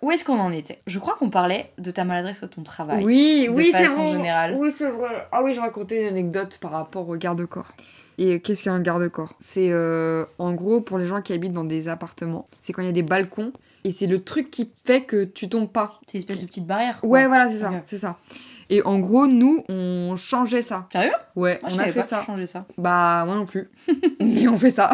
Où est-ce qu'on en était? Je crois qu'on parlait de ta maladresse à ton travail. Oui, c'est façon vrai. générale. Oui, c'est vrai. Ah oui, je racontais une anecdote par rapport au garde-corps. Et qu'est-ce qu'un garde-corps? C'est en gros pour les gens qui habitent dans des appartements. C'est quand il y a des balcons et c'est le truc qui fait que tu tombes pas. C'est une espèce de petite barrière. Quoi. Ouais, voilà, c'est ça, Ok. c'est ça. Et en gros, nous, on changeait ça. Sérieux? Ouais, Moi, on je a savais fait pas que ça. tu changeais ça. Bah, moi non plus. Mais on fait ça.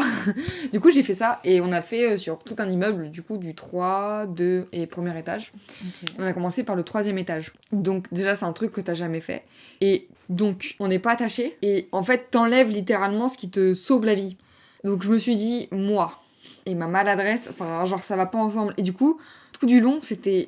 Du coup, j'ai fait ça et on a fait sur tout un immeuble, du coup, du 3, 2 et premier étage. Ok. On a commencé par le 3e étage. Donc, déjà, c'est un truc que t'as jamais fait. Et donc, on n'est pas attaché. Et en fait, t'enlèves littéralement ce qui te sauve la vie. Donc, je me suis dit, moi et ma maladresse, enfin, genre, ça va pas ensemble. Et du coup, tout du long,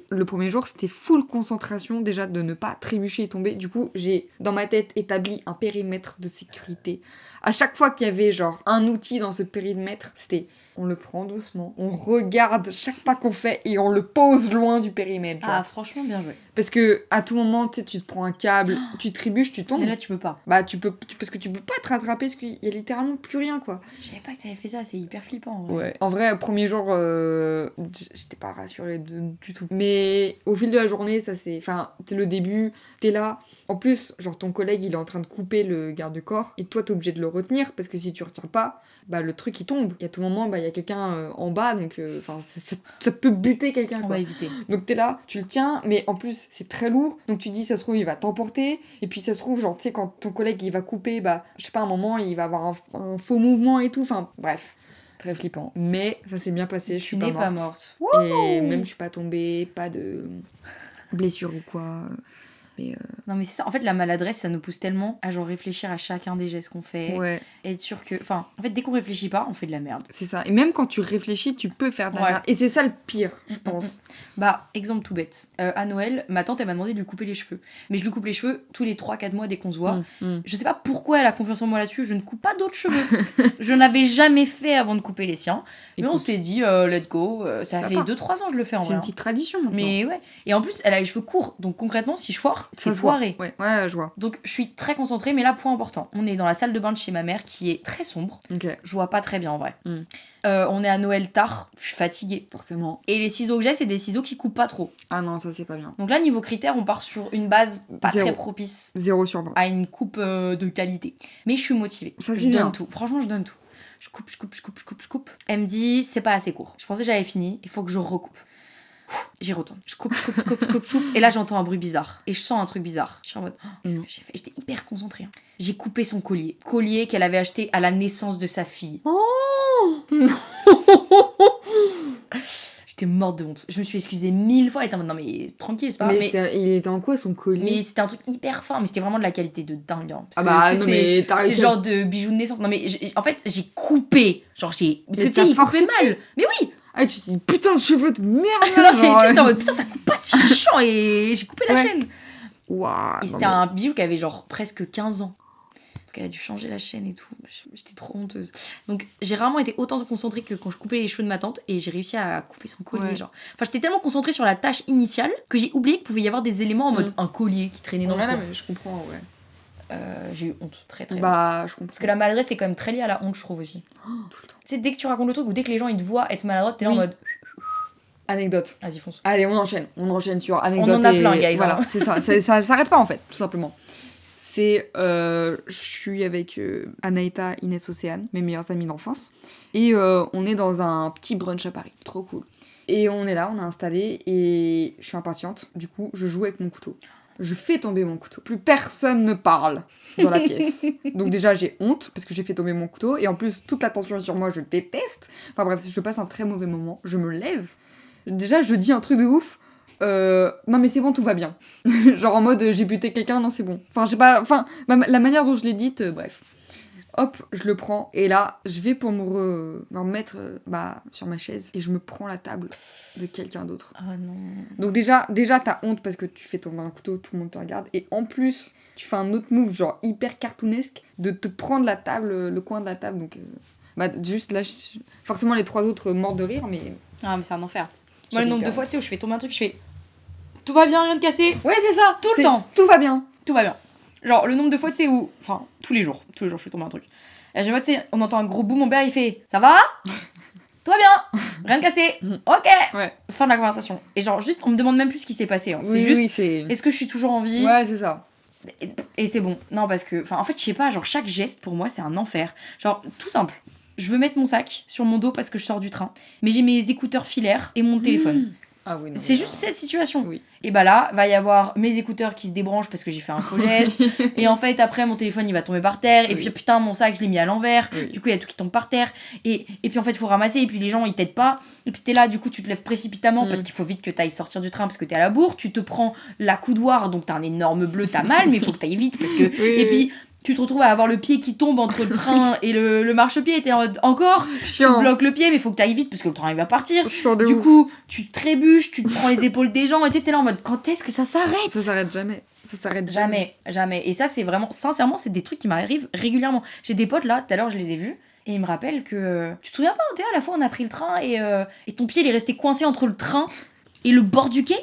le premier jour, c'était full concentration déjà de ne pas trébucher et tomber. Du coup, j'ai dans ma tête établi un périmètre de sécurité. À chaque fois qu'il y avait genre un outil dans ce périmètre, c'était on le prend doucement, on regarde chaque pas qu'on fait et on le pose loin du périmètre. Genre. Ah, franchement, bien joué. Parce que à tout moment, tu sais, tu te prends un câble, tu trébuches, tu tombes. Et là, tu peux pas. Bah, parce que tu peux pas te rattraper parce qu'il y a littéralement plus rien, quoi. Je savais pas que t'avais fait ça, c'est hyper flippant. En vrai. Ouais. En vrai, premier jour, j'étais pas rassurée du tout. Mais au fil de la journée, ça c'est. Enfin, c'est le début, t'es là. En plus, genre ton collègue il est en train de couper le garde-corps et toi t'es obligé de le retenir parce que si tu retiens pas, bah le truc il tombe. Et à tout moment, bah il y a quelqu'un en bas donc enfin ça peut buter quelqu'un On quoi. va éviter. Donc t'es là, tu le tiens, mais en plus c'est très lourd. Donc tu te dis ça se trouve il va t'emporter. Et puis ça se trouve genre tu sais quand ton collègue il va couper, bah je sais pas un moment il va avoir un faux mouvement et tout. Enfin bref. très flippant. Mais ça s'est bien passé, je suis Tu n'es pas pas morte. morte. Et même je suis pas tombée, pas de blessure ou quoi. Mais Non mais c'est ça, en fait la maladresse ça nous pousse tellement à genre réfléchir à chacun des gestes qu'on fait, ouais, être sûr que... Enfin, en fait dès qu'on réfléchit pas, on fait de la merde. c'est ça. Et même quand tu réfléchis, tu peux faire de la Ouais. merde. Et c'est ça le pire, je pense. Bah, exemple tout bête. À Noël, ma tante elle m'a demandé de lui couper les cheveux. Mais je lui coupe les cheveux tous les 3-4 mois dès qu'on se voit. Je sais pas pourquoi elle a confiance en moi là-dessus, je ne coupe pas d'autres cheveux. Je n'avais jamais fait avant de couper les siens. Mais on Écoute, s'est dit, let's go. Ça fait va. 2-3 ans que je le fais en C'est vrai. une petite tradition maintenant. Mais ouais. Et en plus, elle a les cheveux courts. Donc concrètement, si je foire, Ça c'est se voit. foiré. Ouais, je vois. Donc je suis très concentrée, mais là, point important. On est dans la salle de bain de chez ma mère qui est très sombre. Ok, Je vois pas très bien en vrai. Mm. On est à Noël tard, je suis fatiguée. forcément. Et les ciseaux que j'ai, c'est des ciseaux qui coupent pas trop. Ah non, ça c'est pas bien. Donc là, niveau critères, on part sur une base pas 0. très propice 0 sur 20. à une coupe de qualité. Mais je suis motivée. Ça, je c'est bien. donne tout. Franchement, je donne tout. Je coupe. Elle me dit, c'est pas assez court. Je pensais que j'avais fini, il faut que je recoupe. J'y retourne. Je coupe. Et là, j'entends un bruit bizarre. Et je sens un truc bizarre. Je suis en mode, qu'est-ce que j'ai fait? J'étais hyper concentrée. Hein. J'ai coupé son collier. Collier qu'elle avait acheté à la naissance de sa fille. Oh J'étais morte de honte. Je me suis excusée 1000 fois. Elle était en mode, non mais tranquille, c'est pas grave. Mais il était en quoi son collier? Mais c'était un truc hyper fin, mais c'était vraiment de la qualité de dingue. Hein, Ah parce bah que, tu sais, non mais t'as c'est réussi. genre de bijoux de naissance. Non mais en fait j'ai coupé. Genre j'ai... Parce que Mais tu sais, t'as il coupait forcé mal. Mais oui. Ah tu te dis putain de cheveux de merde Non, là, mais genre. tu sais, j'étais en mode putain ça coupe pas, c'est chiant. Et j'ai coupé la Ouais. chaîne. Waouh. Et non, c'était mais- un bijou qui avait genre presque 15 ans. Donc elle a dû changer la chaîne et tout. J'étais trop honteuse. Donc j'ai rarement été autant concentrée que quand je coupais les cheveux de ma tante et j'ai réussi à couper son collier. Ouais. Genre. Enfin j'étais tellement concentrée sur la tâche initiale que j'ai oublié qu'il pouvait y avoir des éléments en mode un collier qui traînait dans Ouais, le non, coin. mais je comprends, ouais. J'ai eu honte, très honte. Bah, je comprends. Parce que la maladresse c'est quand même très lié à la honte je trouve aussi. Tout le temps. Tu sais dès que tu racontes le truc ou dès que les gens ils te voient être maladroite t'es là en Oui. mode Anecdote. vas-y fonce. Allez, on enchaîne sur anecdote. On en a et... plein, guys, Voilà, hein. c'est ça. Ça s'arrête pas en fait, tout simplement. C'est. Je suis avec Anaïta, Inès, Océane, mes meilleures amies d'enfance. Et on est dans un petit brunch à Paris. Trop cool. Et on est là, on a installé et je suis impatiente. Du coup, je joue avec mon couteau. Je fais tomber mon couteau. Plus personne ne parle dans la pièce. Donc déjà, j'ai honte parce que j'ai fait tomber mon couteau. Et en plus, toute l'attention est sur moi, je déteste. Enfin bref, je passe un très mauvais moment. Je me lève. Déjà, je dis un truc de ouf. Non mais c'est bon, tout va bien. Genre en mode, j'ai buté quelqu'un, non c'est bon. Enfin, je sais pas, enfin, la manière dont je l'ai dite, bref. Hop, je le prends. Et là, je vais pour me remettre sur ma chaise. Et je me prends la table de quelqu'un d'autre. Oh non. Donc déjà t'as honte parce que tu fais tomber un couteau, tout le monde te regarde. Et en plus, tu fais un autre move, genre hyper cartoonesque, de te prendre la table, le coin de la table. Donc, juste là, forcément les 3 autres morts de rire, mais... Ah mais c'est un enfer. Moi J'avais le nombre de hyper fois tu sais où je fais tomber un truc je fais tout va bien rien de cassé. Ouais, c'est ça. Tout le temps. Tout va bien. Tout va bien. Genre le nombre de fois tu sais où... Enfin tous les jours je fais tomber un truc. Et à chaque fois tu sais on entend un gros boom, mon père il fait ça va? Tout va bien. Rien de cassé. Ok. Ouais. Fin de la conversation. Et genre juste on me demande même plus ce qui s'est passé. Hein. C'est Oui, juste oui, c'est... est-ce que je suis toujours en vie? Ouais, c'est ça. Et c'est bon. Non, parce que, enfin, en fait, je sais pas, genre, chaque geste pour moi, c'est un enfer. Genre, tout simple. Je veux mettre mon sac sur mon dos parce que je sors du train, mais j'ai mes écouteurs filaires et mon téléphone. Ah oui, non. C'est juste cette situation. Oui. Et bah là, va y avoir mes écouteurs qui se débranchent parce que j'ai fait un faux geste. Et en fait, après, mon téléphone, il va tomber par terre. Et Oui. puis, putain, mon sac, je l'ai mis à l'envers. Oui. Du coup, il y a tout qui tombe par terre. Et puis, en fait, il faut ramasser. Et puis, les gens, ils t'aident pas. Et puis, t'es là, du coup, tu te lèves précipitamment parce qu'il faut vite que t'ailles sortir du train parce que t'es à la bourre. Tu te prends la coudoir, donc t'as un énorme bleu, t'as mal, mais il faut que t'ailles vite parce que... Oui, Et puis... Tu te retrouves à avoir le pied qui tombe entre le train et le marchepied et t'es en mode encore, Chiant. tu bloques le pied mais il faut que t'ailles vite parce que le train il va partir. Chiant de Du ouf. coup, tu trébuches, tu te prends les épaules des gens et t'es là en mode quand est-ce que ça s'arrête? Ça s'arrête jamais. Ça s'arrête Jamais. Et ça, c'est vraiment, sincèrement, c'est des trucs qui m'arrivent régulièrement. J'ai des potes là, tout à l'heure, je les ai vus. Et ils me rappellent que. Tu te souviens pas, tu sais, à la fois on a pris le train et ton pied il est resté coincé entre le train et le bord du quai?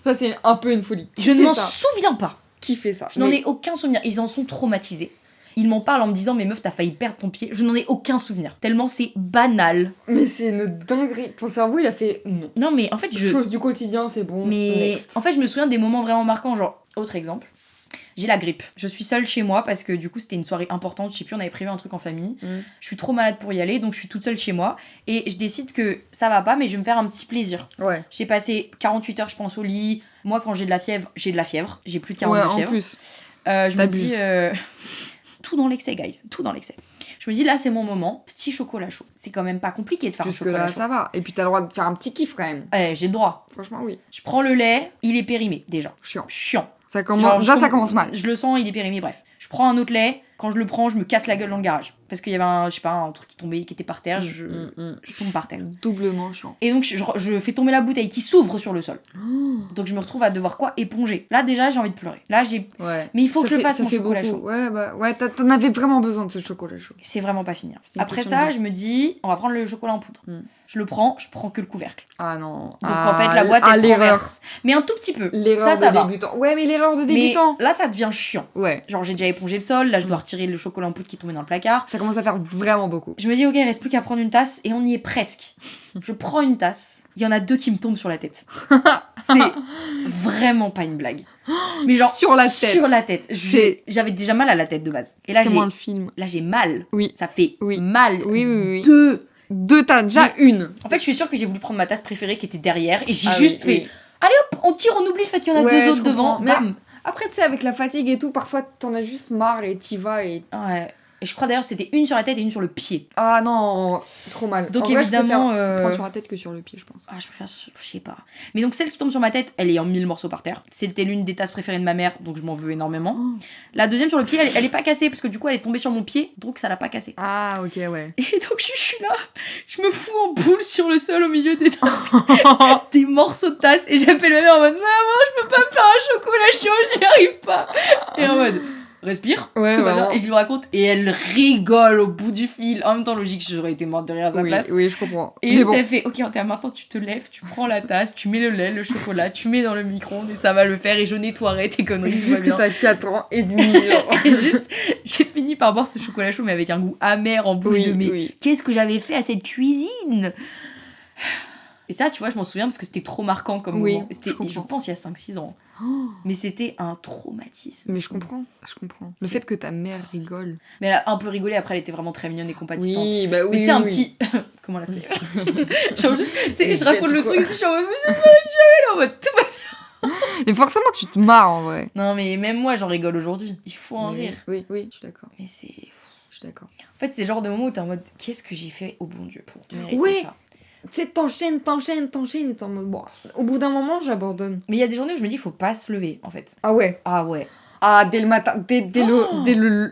Ça, c'est un peu une folie. Je ne m'en souviens pas. Qui fait ça? Je n'en ai aucun souvenir. Ils en sont traumatisés. Ils m'en parlent en me disant mais meuf t'as failli perdre ton pied. Je n'en ai aucun souvenir. Tellement c'est banal. Mais c'est une dinguerie. Ton cerveau, il a fait non. Non mais en fait je... Chose du quotidien, c'est bon. Mais Next. en fait je me souviens des moments vraiment marquants. Genre, autre exemple. J'ai la grippe. Je suis seule chez moi parce que du coup c'était une soirée importante. Je sais plus, on avait prévu un truc en famille. Je suis trop malade pour y aller donc je suis toute seule chez moi. Et je décide que ça va pas mais je vais me faire un petit plaisir. Ouais. J'ai passé 48 heures je pense au lit. Moi quand j'ai de la fièvre, j'ai de la fièvre. J'ai plus de 42 Ouais, en fièvre. plus. Je me dis... tout dans l'excès, guys. Tout dans l'excès. Je me dis, là, c'est mon moment. Petit chocolat chaud. C'est quand même pas compliqué de faire un Jusque chocolat là, chaud. ça va. Et puis t'as le droit de faire un petit kiff quand même. J'ai le droit. Franchement, oui. Je prends le lait, il est périmé, déjà. Chiant. Chiant. Ça commence... Genre, Déjà, ça commence mal. Je le sens, il est périmé, bref. Je prends un autre lait. Quand je le prends, je me casse la gueule dans le garage. Parce qu'il y avait un truc qui tombait, qui était par terre. Je tombe par terre. Doublement chiant. Et donc, je fais tomber la bouteille qui s'ouvre sur le sol. Donc, je me retrouve à devoir quoi? Éponger. Là, déjà, j'ai envie de pleurer. Là, j'ai... Ouais. Mais il faut Ça que je le fait- fasse, ça mon fait chocolat beaucoup. chaud. Ouais, bah, ouais, t'en avais vraiment besoin de ce chocolat chaud. C'est vraiment pas fini. C'est une Après question ça, de je me dis, on va prendre le chocolat en poudre. Je le prends, je prends que le couvercle. Ah non. Donc, en fait, la boîte, elle se renverse. Mais un tout petit peu. L'erreur Ça de va. débutant. Ouais, mais l'erreur de Mais débutant. là, ça devient chiant. Ouais. Genre, j'ai déjà épongé le sol, là, je dois retirer le chocolat en poudre qui est tombé dans le placard. Ça commence à faire vraiment beaucoup. Je me dis, ok, il reste plus qu'à prendre une tasse, et on y est presque. Je prends une tasse, il y en a 2 qui me tombent sur la tête. C'est vraiment pas une blague. Mais genre, Sur la tête. Sur la tête. J'avais déjà mal à la tête de base. Et là, C'était moins le film. j'ai mal. Oui. Ça fait Oui. mal. Oui, oui, oui. Deux. T'as déjà une. En fait, je suis sûre que j'ai voulu prendre ma tasse préférée qui était derrière, et j'ai Ah juste oui, fait, oui. allez hop, on tire, on oublie le fait qu'il y en a Ouais, 2 je autres devant. comprends. Bam. Après, tu sais, avec la fatigue et tout, parfois t'en as juste marre et t'y vas et... Ouais. Et je crois d'ailleurs que c'était une sur la tête et une sur le pied. Ah non, trop mal. Donc En vrai, évidemment, je préfère prendre sur la tête que sur le pied, je pense. je préfère, je sais pas. Mais donc celle qui tombe sur ma tête, elle est en 1000 morceaux par terre. C'était l'une des tasses préférées de ma mère, donc je m'en veux énormément. La deuxième sur le pied, elle est pas cassée, parce que du coup elle est tombée sur mon pied, donc ça l'a pas cassée. Ah, ok, ouais. Et donc je suis là, je me fous en boule sur le sol au milieu des morceaux de tasse, et j'appelle ma mère en mode, maman, je peux pas me faire un chocolat chaud, j'y arrive pas. Et en mode, respire, Ouais, tout va bien. vraiment. Et je lui raconte, et elle rigole au bout du fil. En même temps, logique, j'aurais été morte de rire à sa place. Oui, je comprends. Et Mais juste bon. elle fait, ok, maintenant tu te lèves, tu prends la tasse, tu mets le lait, le chocolat, tu mets dans le micro-ondes et ça va le faire, et je nettoierai tes conneries, tout va bien. T'as 4 ans et demi. genre. Et juste, j'ai fini par boire ce chocolat chaud, mais avec un goût amer en bouche de mais oui. qu'est-ce que j'avais fait à cette cuisine? Et ça, tu vois, je m'en souviens parce que c'était trop marquant comme Oui, moment. C'était, je comprends. je pense, il y a 5-6 ans. Oh, Mais c'était un traumatisme. mais je comprends. Le fait que ta mère rigole. Mais elle a un peu rigolé, après elle était vraiment très mignonne et compatissante. Oui, bah oui. Mais tu sais, un oui. petit. Comment elle a fait? Genre juste, tu sais, Mais je raconte du le coup- truc, je suis en mode, monsieur Joël, en mode tout va. Mais forcément, tu te marres en vrai. Non, mais même moi, j'en rigole aujourd'hui. Il faut en Mais- rire. Oui, je suis d'accord. Mais c'est. Je suis d'accord. En fait, c'est le genre de moment où t'es en mode, qu'est-ce que j'ai fait au bon Dieu pour mériter Ouais. ça? Tu sais, t'enchaînes et t'es en mode, bon, au bout d'un moment, j'abandonne. Mais il y a des journées où je me dis, faut pas se lever, en fait. Ah ouais. Ah ouais. Ah, dès le matin, dès le... tu Dès le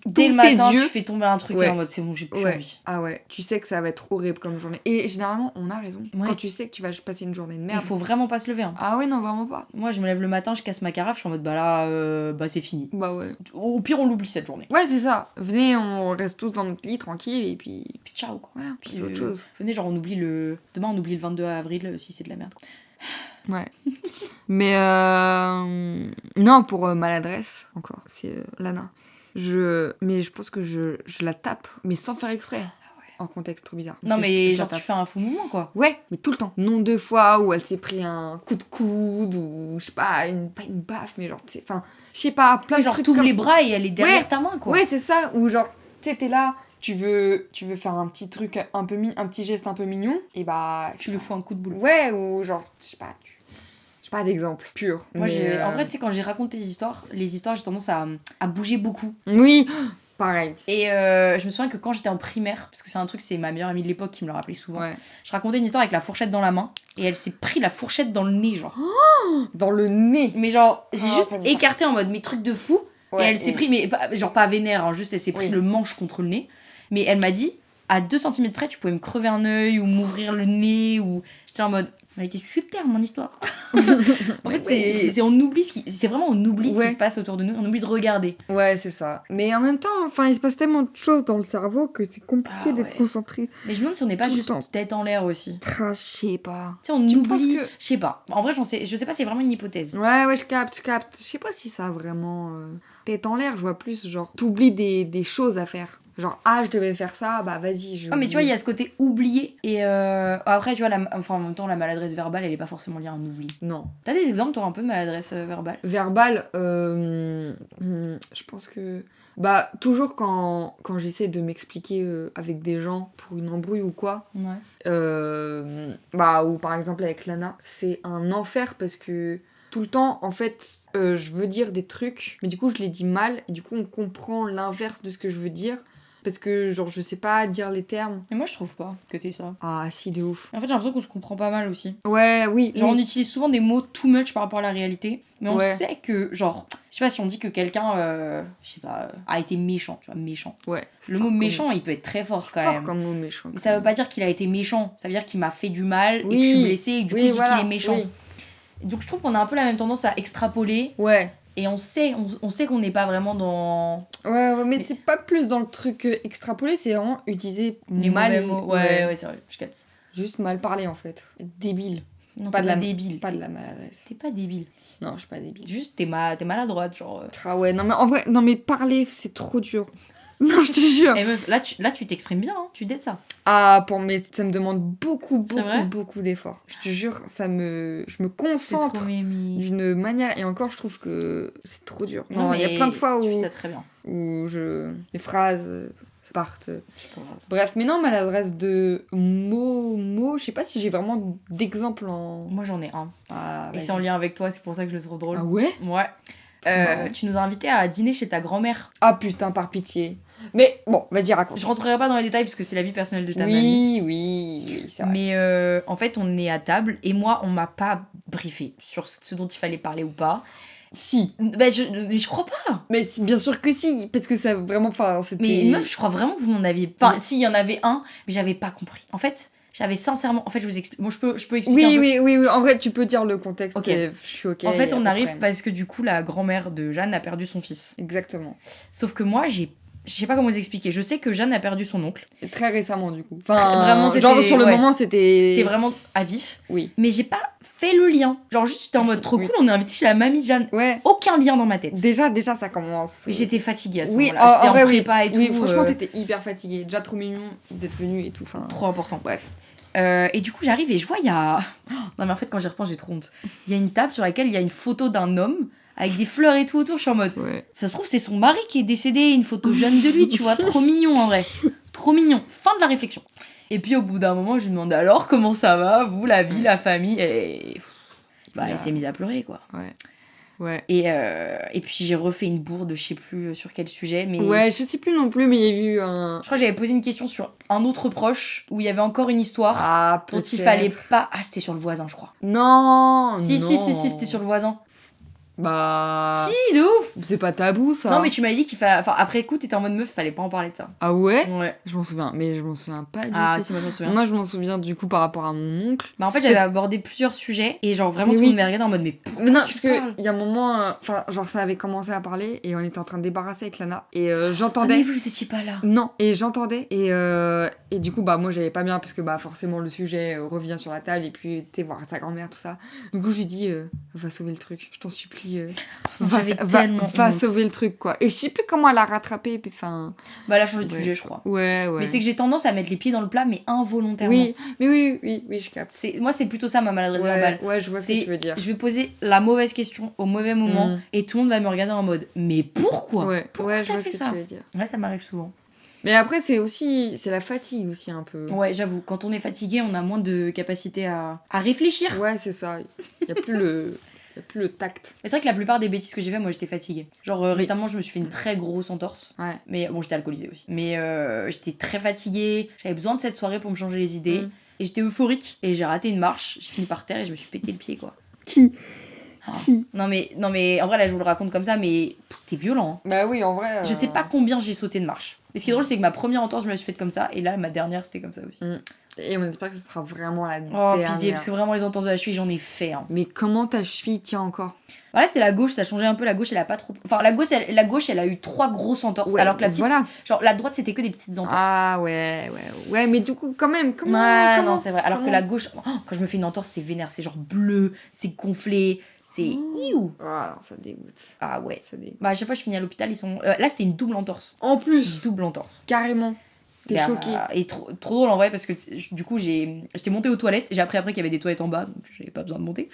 t'ouvres tes matin, yeux. tu fais tomber un truc et Ouais. en mode, c'est bon, j'ai plus Ouais. envie. Ah ouais, tu sais que ça va être horrible comme journée. Et généralement, on a raison. Ouais. Quand tu sais que tu vas passer une journée de Il merde. faut vraiment pas se lever. Hein. Ah ouais, non, vraiment pas. Moi, je me lève le matin, je casse ma carafe, je suis en mode, bah là, bah c'est fini. Bah ouais. Au pire, on l'oublie cette journée. Ouais, c'est ça. Venez, on reste tous dans notre lit, tranquille, et puis... Puis ciao, quoi. Voilà, puis Puis, c'est autre chose. Venez, genre, on oublie le. Demain, on oublie le 22 avril si c'est de la merde. Quoi. Ouais. Mais non, pour maladresse, encore, c'est Lana. Mais je pense que je la tape, mais sans faire exprès. En contexte trop bizarre. Non, Je- mais je la genre, tu tape. fais un faux mouvement, quoi. Ouais, mais tout le temps. Nombre de fois où elle s'est pris un coup de coude, ou je sais pas, pas une baffe, mais genre, tu sais, enfin, je sais pas, plein Ouais, de genre, trucs t'ouvres comme les ça. bras et elle est derrière Ouais. ta main, quoi. Ouais, c'est ça, ou genre, tu sais, t'es là, tu veux faire un petit truc, un petit geste un peu mignon, et bah... Tu lui fous un coup de boule. Ouais, ou genre, je sais pas, j'ai pas d'exemple pur. Moi, mais, en vrai, tu sais, quand j'ai raconté les histoires, j'ai tendance à bouger beaucoup. Oui, pareil. Et je me souviens que quand j'étais en primaire, parce que c'est un truc, c'est ma meilleure amie de l'époque qui me le rappelait souvent, Ouais. je racontais une histoire avec la fourchette dans la main, et elle s'est pris la fourchette dans le nez, genre. Dans le nez. Mais genre, j'ai Ah, juste ça me fait écarté en mode mes trucs de fou, Ouais, et elle s'est pris, mais genre pas vénère, hein, juste elle s'est pris Oui. le manche contre le nez. Mais elle m'a dit, à 2 cm près, tu pouvais me crever un œil ou m'ouvrir le nez, ou. J'étais en mode, elle était super mon histoire. En fait, c'est on oublie c'est vraiment on oublie ce Ouais. qui se passe autour de nous, on oublie de regarder. Ouais, c'est ça. Mais en même temps, enfin, il se passe tellement de choses dans le cerveau que c'est compliqué Ah d'être ouais. concentré. Mais je me demande si on n'est pas Tout le juste temps. tête en l'air aussi. Ah, je sais pas. Tu sais, on Tu penses oublie. que- Je sais pas. En vrai, je sais pas, c'est vraiment une hypothèse. Ouais, je capte. Je sais pas si ça a vraiment... Tête en l'air, je vois plus, genre, t'oublies des choses à faire. Genre, ah, je devais faire ça, bah vas-y, je... Ah, mais tu vois, il y a ce côté oublié. Et après, tu vois, enfin, en même temps, la maladresse verbale, elle est pas forcément liée à un oubli. Non. T'as des exemples, toi, un peu de maladresse verbale? Verbal, je pense que... Bah, toujours quand j'essaie de m'expliquer avec des gens pour une embrouille ou quoi, Ouais. bah, ou par exemple avec Lana, c'est un enfer parce que tout le temps, en fait, je veux dire des trucs, mais du coup, je les dis mal, et du coup, on comprend l'inverse de ce que je veux dire. Parce que, genre, je sais pas dire les termes. Et moi, je trouve pas que t'es ça. Ah, si, de ouf. En fait, j'ai l'impression qu'on se comprend pas mal aussi. Ouais, oui, Genre, on oui. utilise souvent des mots too much par rapport à la réalité, mais on Ouais. sait que, genre, je sais pas si on dit que quelqu'un, je sais pas, a été méchant, tu vois, méchant. Ouais. Le mot méchant, il peut être très fort quand Fort même. comme mot méchant. Mais ça veut pas dire qu'il a été méchant, ça veut dire qu'il m'a fait du mal et que je Oui. suis blessée et que du coup, Oui, je dis voilà, qu'il est méchant. oui. Donc, je trouve qu'on a un peu la même tendance à extrapoler. Ouais. Et on sait qu'on n'est pas vraiment dans Ouais, mais c'est pas plus dans le truc extrapolé, c'est vraiment utiliser les mal. mauvais mots. Ouais, c'est vrai, je capte. Juste mal parler en fait. Être débile. Non, Pas t'es de la débile. Pas de la maladresse. T'es pas débile. Non, je suis pas débile. Juste, t'es maladroite, genre. Ah ouais, non mais en vrai, non mais parler, c'est trop dur. Non, je te jure. Eh meuf, là, tu t'exprimes bien, hein. Tu dettes ça. Ah, mais ça me demande beaucoup vrai d'efforts. Je te jure, je me C'est trop concentre mimi. d'une manière, et encore, je trouve que c'est trop dur. Non, il y a mais plein de fois tu fais où, ça très bien. les phrases partent. Bref, mais non, maladresse de mots, je sais pas si j'ai vraiment d'exemples en... Moi, j'en ai un. Ah, Et c'est en lien avec toi, c'est pour ça que je le trouve drôle. Ah ouais? Ouais. marrant. Tu nous as invités à dîner chez ta grand-mère. Ah putain, par pitié. Mais bon, vas-y, raconte. Je rentrerai pas dans les détails parce que c'est la vie personnelle de ta mamie. Oui, c'est vrai. Mais en fait, on est à table et moi, on m'a pas briefé sur ce dont il fallait parler ou pas. Si. Bah, je crois pas. Mais bien sûr que si, parce que ça vraiment, enfin, c'était... Mais meuf, je crois vraiment que vous m'en aviez... Enfin, si, il y en avait un, mais j'avais pas compris. En fait, j'avais sincèrement... En fait, je vous explique... Bon, je peux expliquer un peu. Oui, en vrai, tu peux dire le contexte, Ok. je suis ok. En fait, on à peu arrive près. parce que du coup, la grand-mère de Jeanne a perdu son fils. Exactement. Sauf que moi, je sais pas comment vous expliquer. Je sais que Jeanne a perdu son oncle. Et très récemment, du coup. Enfin, Vraiment, genre, c'était- sur le ouais. moment, c'était... C'était vraiment à vif. Oui. Mais j'ai pas fait le lien. Genre, juste, j'étais en mode trop Oui. cool, on est invité chez la mamie de Jeanne. Ouais. Aucun lien dans ma tête. Déjà, ça commence. Mais j'étais fatiguée à ce Oui, moment-là. J'étais en en vrai, prépa et tout. Oui, franchement, t'étais hyper fatiguée. Déjà trop mignon d'être venue et tout. Enfin, Trop important. bref. Et du coup, j'arrive et je vois, il y a... Non, mais en fait, quand j'y repense, j'ai trop honte. Il y a une table sur laquelle il y a une photo d'un homme avec des fleurs et tout autour. Je suis en mode... Ouais. Ça se trouve, c'est son mari qui est décédé, une photo jeune de lui, tu vois. Trop mignon, en vrai. Trop mignon. Fin de la réflexion. Et puis, au bout d'un moment, je lui demande alors, comment ça va, vous, la vie, la famille Et... Bah, elle s'est mise à pleurer, quoi. Ouais. Et puis, j'ai refait une bourde, je sais plus sur quel sujet, mais... Ouais, je sais plus non plus, mais il y a eu un... Je crois que j'avais posé une question sur un autre proche, où il y avait encore une histoire... Ah, dont peut-être. il fallait pas... Ah, c'était sur le voisin, je crois. Non, Si, non. c'était sur le voisin. Bah... Si, de ouf. C'est pas tabou, ça. Non, mais tu m'as dit qu'il fallait... Enfin, après coup, t'étais en mode meuf, fallait pas en parler de ça. Ah ouais? Ouais. Je m'en souviens, mais je m'en souviens pas du Ah, tout. si, moi, je m'en souviens. Moi, je m'en souviens du coup par rapport à mon oncle. Bah, en fait, j'avais Parce- abordé plusieurs sujets, et genre, vraiment, Mais tout le oui. monde m'a regardé en mode, mais pourquoi Mais non, tu parce que parles il y a un moment, enfin, genre ça avait commencé à parler et on était en train de débarrasser avec Lana et Ah, j'entendais. mais vous étiez pas là. Non, et j'entendais et du coup bah moi j'allais pas bien parce que bah forcément le sujet revient sur la table et puis tu sais voir sa grand-mère tout ça. Du coup je lui dis va sauver le truc, je t'en supplie. J'avais tellement va honte. sauver le truc quoi. Et je sais plus comment elle a rattrapé puis enfin. Bah, elle a changé de Ouais. sujet, je crois. Ouais. Mais c'est que j'ai tendance à mettre les pieds dans le plat, mais involontairement. Oui, mais oui, je capte. Moi, c'est plutôt ça ma maladresse verbale. Ouais, je vois ce que C'est- tu veux dire. Je vais poser la mauvaise question au mauvais moment, Mm. et tout le monde va me regarder en mode, mais pourquoi Pourquoi je t'as vois fait ce que ça tu veux dire. Ouais, ça m'arrive souvent. Mais après c'est la fatigue aussi un peu. Ouais, j'avoue, quand on est fatigué, on a moins de capacité à réfléchir. Ouais, c'est ça. Il y a plus le tact. Mais c'est vrai que la plupart des bêtises que j'ai fait, moi j'étais fatiguée. Genre Oui. récemment, je me suis fait une très grosse entorse. Ouais. Mais bon, j'étais alcoolisée aussi. Mais j'étais très fatiguée. J'avais besoin de cette soirée pour me changer les idées. Mm. Et j'étais euphorique. Et j'ai raté une marche. J'ai fini par terre et je me suis pété le pied, quoi. Qui Oh. Non mais en vrai, là, je vous le raconte comme ça, mais c'était violent. Hein. Bah oui, en vrai. Je sais pas combien j'ai sauté de marche. Et ce qui est drôle, c'est que ma première entorse, je me suis faite comme ça. Et là, ma dernière, c'était comme ça aussi. Et on espère que ce sera vraiment la Oh, dernière. pitié, parce que vraiment, les entorses de la cheville, j'en ai fait. Hein. Mais comment ta cheville tient encore? Voilà, c'était la gauche, ça changeait un peu. La gauche, elle a pas trop. Enfin, la gauche, elle a eu 3 grosses entorses. Ouais, alors que la petite. Voilà. Genre, la droite, c'était que des petites entorses. Ah ouais, mais du coup, quand même, comment Non, c'est vrai. Alors comment que la gauche, oh, quand je me fais une entorse, c'est vénère. C'est genre bleu, c'est gonflé, c'est. Iou. Ah non, ça dégoûte. Ah ouais. Ça dégoûte. Bah, à chaque fois que je finis à l'hôpital, ils sont. Là, c'était une double entorse. En plus, Double entorse. carrément. T'es choquée. Et trop drôle en vrai parce que du coup j'étais montée aux toilettes. J'ai appris après qu'il y avait des toilettes en bas donc j'avais pas besoin de monter.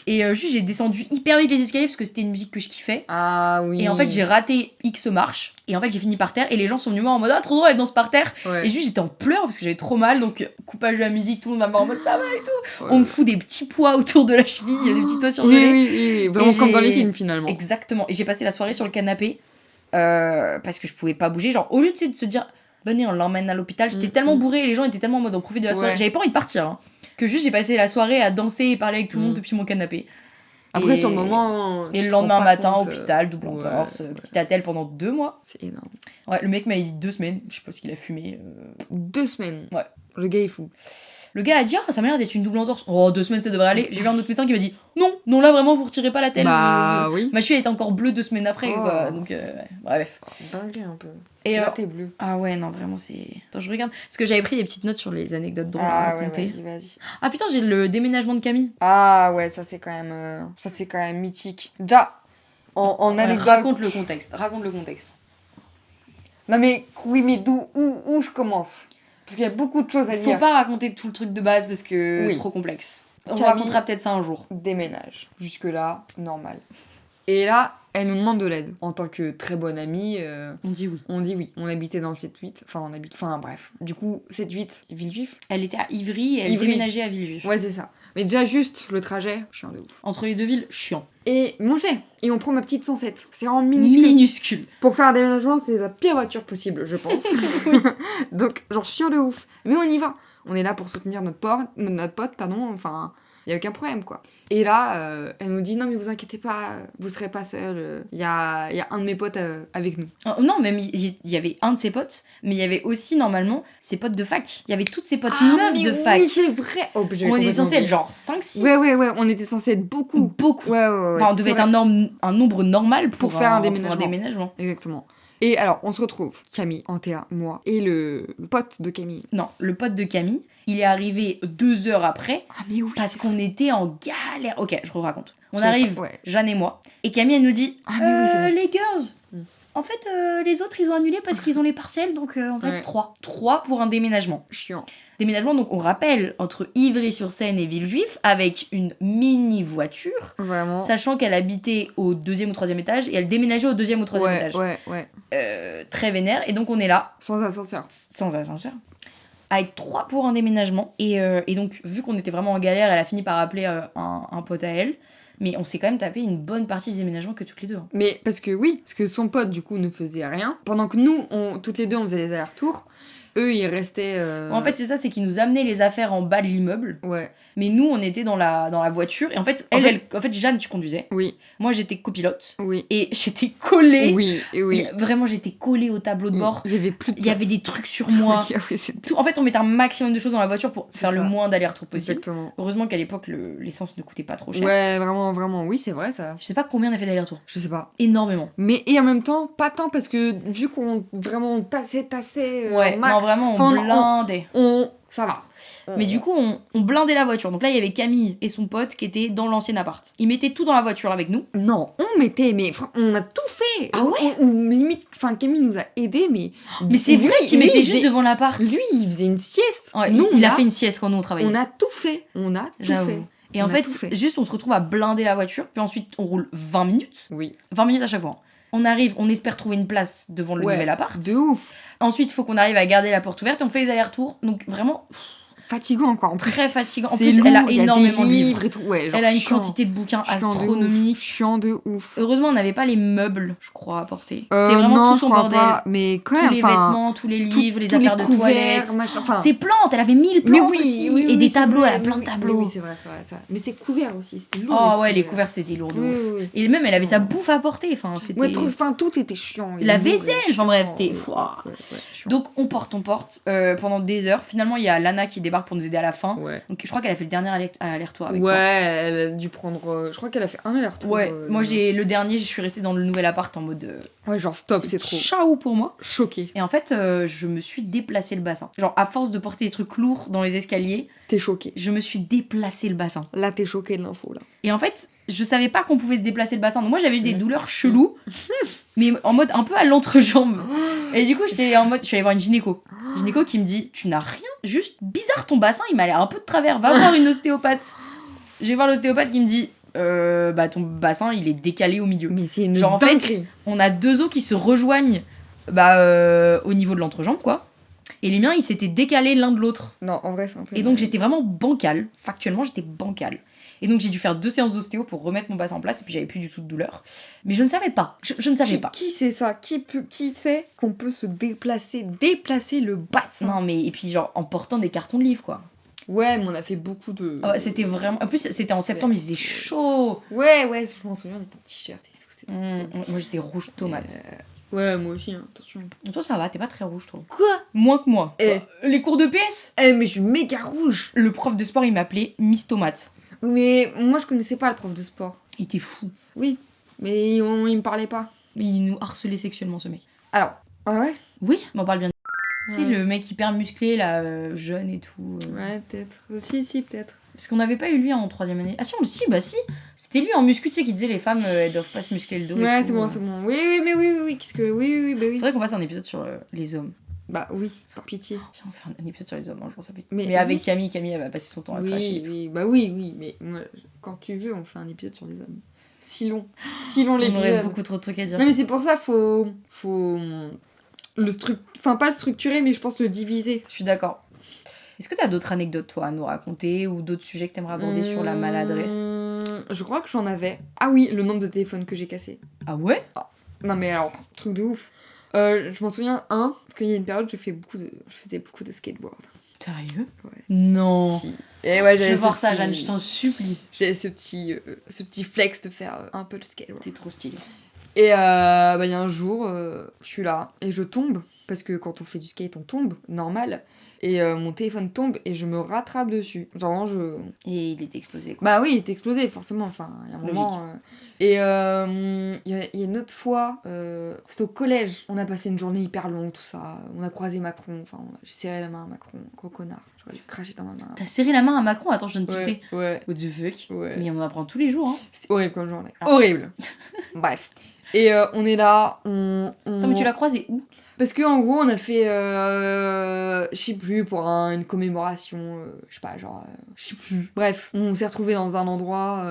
Et juste j'ai descendu hyper vite les escaliers parce que c'était une musique que je kiffais. Ah oui. Et en fait j'ai raté X marches. Et en fait j'ai fini par terre et les gens sont venus me voir en mode ah trop drôle elle danse par terre. Ouais. Et juste j'étais en pleurs parce que j'avais trop mal donc coupage de la musique, tout le monde m'a voir en mode ça va et tout. Ouais. On me fout des petits poids autour de la cheville, des petits toits Oui, surgelés. oui. Vraiment Et comme dans les j'ai- films finalement. Exactement. Et j'ai passé la soirée sur le canapé parce que je pouvais pas bouger. Genre, au lieu de se dire, venez, on l'emmène à l'hôpital, j'étais tellement bourrée et les gens étaient tellement en mode on profite de la soirée. Ouais. J'avais pas envie de partir. Hein, que juste j'ai passé la soirée à danser et parler avec tout le monde depuis mon canapé. Après, Et- sur le moment. Et tu le te rends lendemain pas matin, compte, hôpital, double ouais, entorse, ouais. petit attel pendant 2 mois. C'est énorme. Ouais, le mec m'avait dit 2 semaines, je sais pas ce qu'il a fumé. 2 semaines. Ouais. Le gars est fou. Le gars a dit ça m'a l'air d'être une double entorse. Oh 2 semaines ça devrait aller. J'ai vu un autre médecin qui m'a dit non là vraiment vous retirez pas la telle. Bah oui. Ma cheville elle était encore bleue 2 semaines après Oh. quoi. Donc bref. Dingue un peu. Et Là, t'es bleu. ah ouais non vraiment c'est. Attends je regarde parce que j'avais pris des petites notes sur les anecdotes drôles à Ah ouais, raconter. vas-y. Ah putain j'ai le déménagement de Camille. Ah ouais, ça c'est quand même mythique. Déjà, en Ouais, anecdote. raconte le contexte. Non mais oui, mais où je commence? Parce qu'il y a beaucoup de choses à Faut dire. pas raconter tout le truc de base parce que Oui. trop complexe. On Camille- racontera peut-être ça un jour. Déménage. Jusque-là, normal. Et là, elle nous demande de l'aide. En tant que très bonne amie, On dit oui. on dit oui. On habitait dans le 7-8. Enfin bref. Du coup, 7-8, Villejuif. Elle était à Ivry et elle Ivry. déménageait à Villejuif. Ouais, c'est ça. Mais déjà, juste le trajet, chiant de ouf. Entre les deux villes, chiant. Mais on le fait. Et on prend ma petite 107. C'est vraiment minuscule. Minuscule. Pour faire un déménagement, c'est la pire voiture possible, je pense. Donc, genre, chiant de ouf. Mais on y va. On est là pour soutenir notre pote, enfin, il y a aucun problème, quoi. Et là, elle nous dit, non, mais vous inquiétez pas, vous serez pas seul. Il y a un de mes potes avec nous. Non, même il y avait un de ses potes, mais il y avait aussi normalement ses potes de fac. Il y avait toutes ses potes meufs mais de fac. Oui, c'est vrai. Oh, j'avais On était complètement censé être oublié. genre 5-6. Ouais, on était censé être beaucoup. Beaucoup. Ouais. Enfin, on devait C'est être vrai. un nombre normal pour faire un pour déménagement. Exactement. Et alors, on se retrouve, Camille, Antea, moi, et le pote de Camille. Non, le pote de Camille, il est arrivé 2 heures après Ah, mais oui. parce qu'on était en galère. Ok, je raconte. On C'est arrive, pas- ouais. Jeanne et moi, et Camille elle nous dit Ah, mais oui, c'est bon. les girls. Mm. En fait, les autres ils ont annulé parce qu'ils ont les partiels, donc on va Ouais. être 3. 3 pour un déménagement. Chiant. Déménagement, donc on rappelle, entre Ivry-sur-Seine et Villejuif, avec une mini voiture, Vraiment. sachant qu'elle habitait au 2e ou 3e étage et elle déménageait au 2e ou 3e étage. Ouais. Très vénère, et donc on est là, Sans ascenseur. sans ascenseur, avec 3 pour un déménagement. Et donc, vu qu'on était vraiment en galère, elle a fini par appeler un pote à elle. Mais on s'est quand même tapé une bonne partie du déménagement que toutes les deux. Hein. Mais parce que son pote, du coup, ne faisait rien. Pendant que nous, toutes les deux, on faisait les allers-retours. Eux, ils restaient... En fait, c'est ça, c'est qu'ils nous amenaient les affaires en bas de l'immeuble. Ouais, Mais nous, on était dans la voiture. Et en fait, En Jeanne, tu conduisais. oui, Moi, j'étais copilote. oui. Et j'étais collée. Oui, et oui. Vraiment, j'étais collée au tableau de bord. Il y avait plus de Il y avait place. des trucs sur moi. Oui, c'est En fait, on mettait un maximum de choses dans la voiture pour C'est faire le ça. moins d'aller-retour possible. Exactement. Heureusement qu'à l'époque, l'essence ne coûtait pas trop cher. Ouais, vraiment, oui, c'est vrai, ça. Je sais pas combien on a fait d'aller-retour. Je sais pas. Énormément. Mais, et en même temps, pas tant, parce que vu qu'on vraiment tassait Ouais, max, non, vraiment, enfin, on blindait. ça va. Mais du coup, on blindait la voiture. Donc là, il y avait Camille et son pote qui étaient dans l'ancien appart. Ils mettaient tout dans la voiture avec nous. Non, on a tout fait. Ah ouais Limite, enfin, Camille nous a aidés, mais... Mais c'est vrai qu'ils mettaient il juste faisait- devant l'appart. Lui, il faisait une sieste. Ouais, Nous, il on a fait une sieste quand nous on travaillait. On a tout fait. On a tout J'avoue. fait. Et en On a fait, tout fait. juste on se retrouve à blinder la voiture, puis ensuite on roule 20 minutes. Oui. 20 minutes à chaque fois. On arrive, on espère trouver une place devant le Ouais, nouvel appart. De ouf. Ensuite, il faut qu'on arrive à garder la porte ouverte et on fait les allers-retours. Donc vraiment Fatigant, quoi. En plus, très fatigant. En c'est plus, elle a lourd, il y énormément de des livres. et tout. Ouais, genre Elle a une chiant. quantité de bouquins Chiant de ouf. astronomiques. Chiant de ouf. Heureusement, on n'avait pas les meubles, je crois, à porter. C'était vraiment non, tout je son crois bordel. pas, mais quand même, Tous les enfin, vêtements, tous les livres, les tous affaires de couverts, toilette. machin, enfin, Ses plantes, elle avait 1000 mais plantes oui, aussi. oui, et oui, des c'est tableaux, vrai, elle a plein de oui, tableaux. Oui, c'est vrai. Mais c'est couvert aussi, c'était lourd. Oh ouais, les couverts, c'était lourd de Oui, ouf. oui. Et même, elle avait sa bouffe à porter. Enfin, c'était... Ouais, enfin, tout était chiant. La lourd et vaisselle, enfin bref, chiant. c'était... Ouais, chiant. Donc, on porte pendant des heures. Finalement, il y a Lana qui débarque pour nous aider à la fin. Ouais. Donc, je crois qu'elle a fait le dernier aller-retour avec moi. Ouais, elle a dû prendre. Je crois qu'elle a fait un aller-retour. Ouais, moi, le dernier, je suis restée dans le nouvel appart en mode... Ouais, genre stop, c'est trop. Ciao pour moi. Choqué. Et en fait, je me suis déplacé le bassin. Genre, à force de porter des trucs lourds dans les escaliers, T'es choqué. je me suis déplacé le bassin. Là, t'es choqué de l'info, là. Et en fait, je savais pas qu'on pouvait se déplacer le bassin. Donc moi, j'avais juste des douleurs cheloues, mais en mode un peu à l'entrejambe. Et du coup, j'étais en mode, je suis allée voir une gynéco. Gynéco qui me dit, tu n'as rien, juste bizarre ton bassin, il m'a l'air un peu de travers, va voir une ostéopathe. Je vais voir l'ostéopathe qui me dit, bah ton bassin il est décalé au milieu. Mais c'est une Genre en dinguerie. fait, on a 2 os qui se rejoignent au niveau de l'entrejambe quoi. Et les miens ils s'étaient décalés l'un de l'autre. Non, en vrai, c'est un peu... Et donc j'étais vraiment bancale, factuellement j'étais bancale. Et donc j'ai dû faire 2 séances d'ostéo pour remettre mon bassin en place et puis j'avais plus du tout de douleur. Mais je ne savais pas, je ne savais pas. Qui sait ça? Qui sait qu'on peut se déplacer le bassin? Non mais et puis genre en portant des cartons de livres quoi. Ouais, mais on a fait beaucoup de... Ah ouais, c'était vraiment... En plus c'était en septembre, il faisait chaud. Ouais, je m'en souviens, on était en t-shirt et tout. C'était Moi j'étais rouge tomate. Ouais, moi aussi, hein, attention. Toi ça va, t'es pas très rouge toi. Quoi? Moins que moi. Eh. Les cours de PS, Mais je suis méga rouge. le prof de sport il m'appelait Miss Tomate. Mais moi, je connaissais pas le prof de sport. Il était fou. Oui, mais il me parlait pas. Mais il nous harcelait sexuellement ce mec. Alors, ah ouais? Oui, on parle bien de... Tu sais, Ouais. le mec hyper musclé, là, jeune et tout. Ouais, peut-être. Si, peut-être. Parce qu'on n'avait pas eu lui en 3e année. Ah si, bah si. C'était lui en muscu, tu sais, qui disait les femmes, elles doivent pas se muscler le dos. Ouais, et c'est tout. bon. Oui, mais oui. Qu'est-ce que... Oui, bah oui. Faudrait qu'on fasse un épisode sur les hommes. Bah oui, par pitié. Viens, on fait un épisode sur les hommes, je pense ça fait... Mais avec oui. Camille, elle va passer son temps à cracher et tout. Oui, mais moi, quand tu veux, on fait un épisode sur les hommes. Si long On aurait l'épisode. beaucoup trop de trucs à dire. Non, mais c'est pour ça, faut enfin, pas le structurer, mais je pense le diviser. Je suis d'accord. Est-ce que t'as d'autres anecdotes, toi, à nous raconter ou d'autres sujets que t'aimerais aborder sur la maladresse? Je crois que j'en avais. Ah oui, le nombre de téléphones que j'ai cassés. Ah ouais? Non, mais alors, truc de ouf. Je m'en souviens, parce qu'il y a une période, je faisais beaucoup de skateboard. Sérieux? Ouais. Non. Si. Et ouais, Je j'avais veux ce voir ça, petit- Jeanne, je t'en supplie. J'avais ce petit flex de faire un peu de skateboard. T'es trop stylé. Et il y a un jour, je suis là et je tombe, parce que quand on fait du skate, on tombe, normal. Et mon téléphone tombe et je me rattrape dessus. Genre, Et il était explosé, quoi. Bah oui, il était explosé, forcément. Enfin, il y a un moment... Et il y a une autre fois, c'était au collège. On a passé une journée hyper longue, tout ça. On a croisé Macron. Enfin, j'ai serré la main à Macron. Gros connard. J'aurais dû cracher dans ma main. T'as serré la main à Macron? Attends, je viens de tilter. Ouais. What the fuck? Ouais. Mais on en apprend tous les jours, hein. C'était horrible comme journée. Ah. Horrible. Bref. Et on est là, Attends, mais tu l'as croisé où? Parce que en gros, on a fait, je sais plus, pour une commémoration, je sais pas, genre, je sais plus. Bref, on s'est retrouvés dans un endroit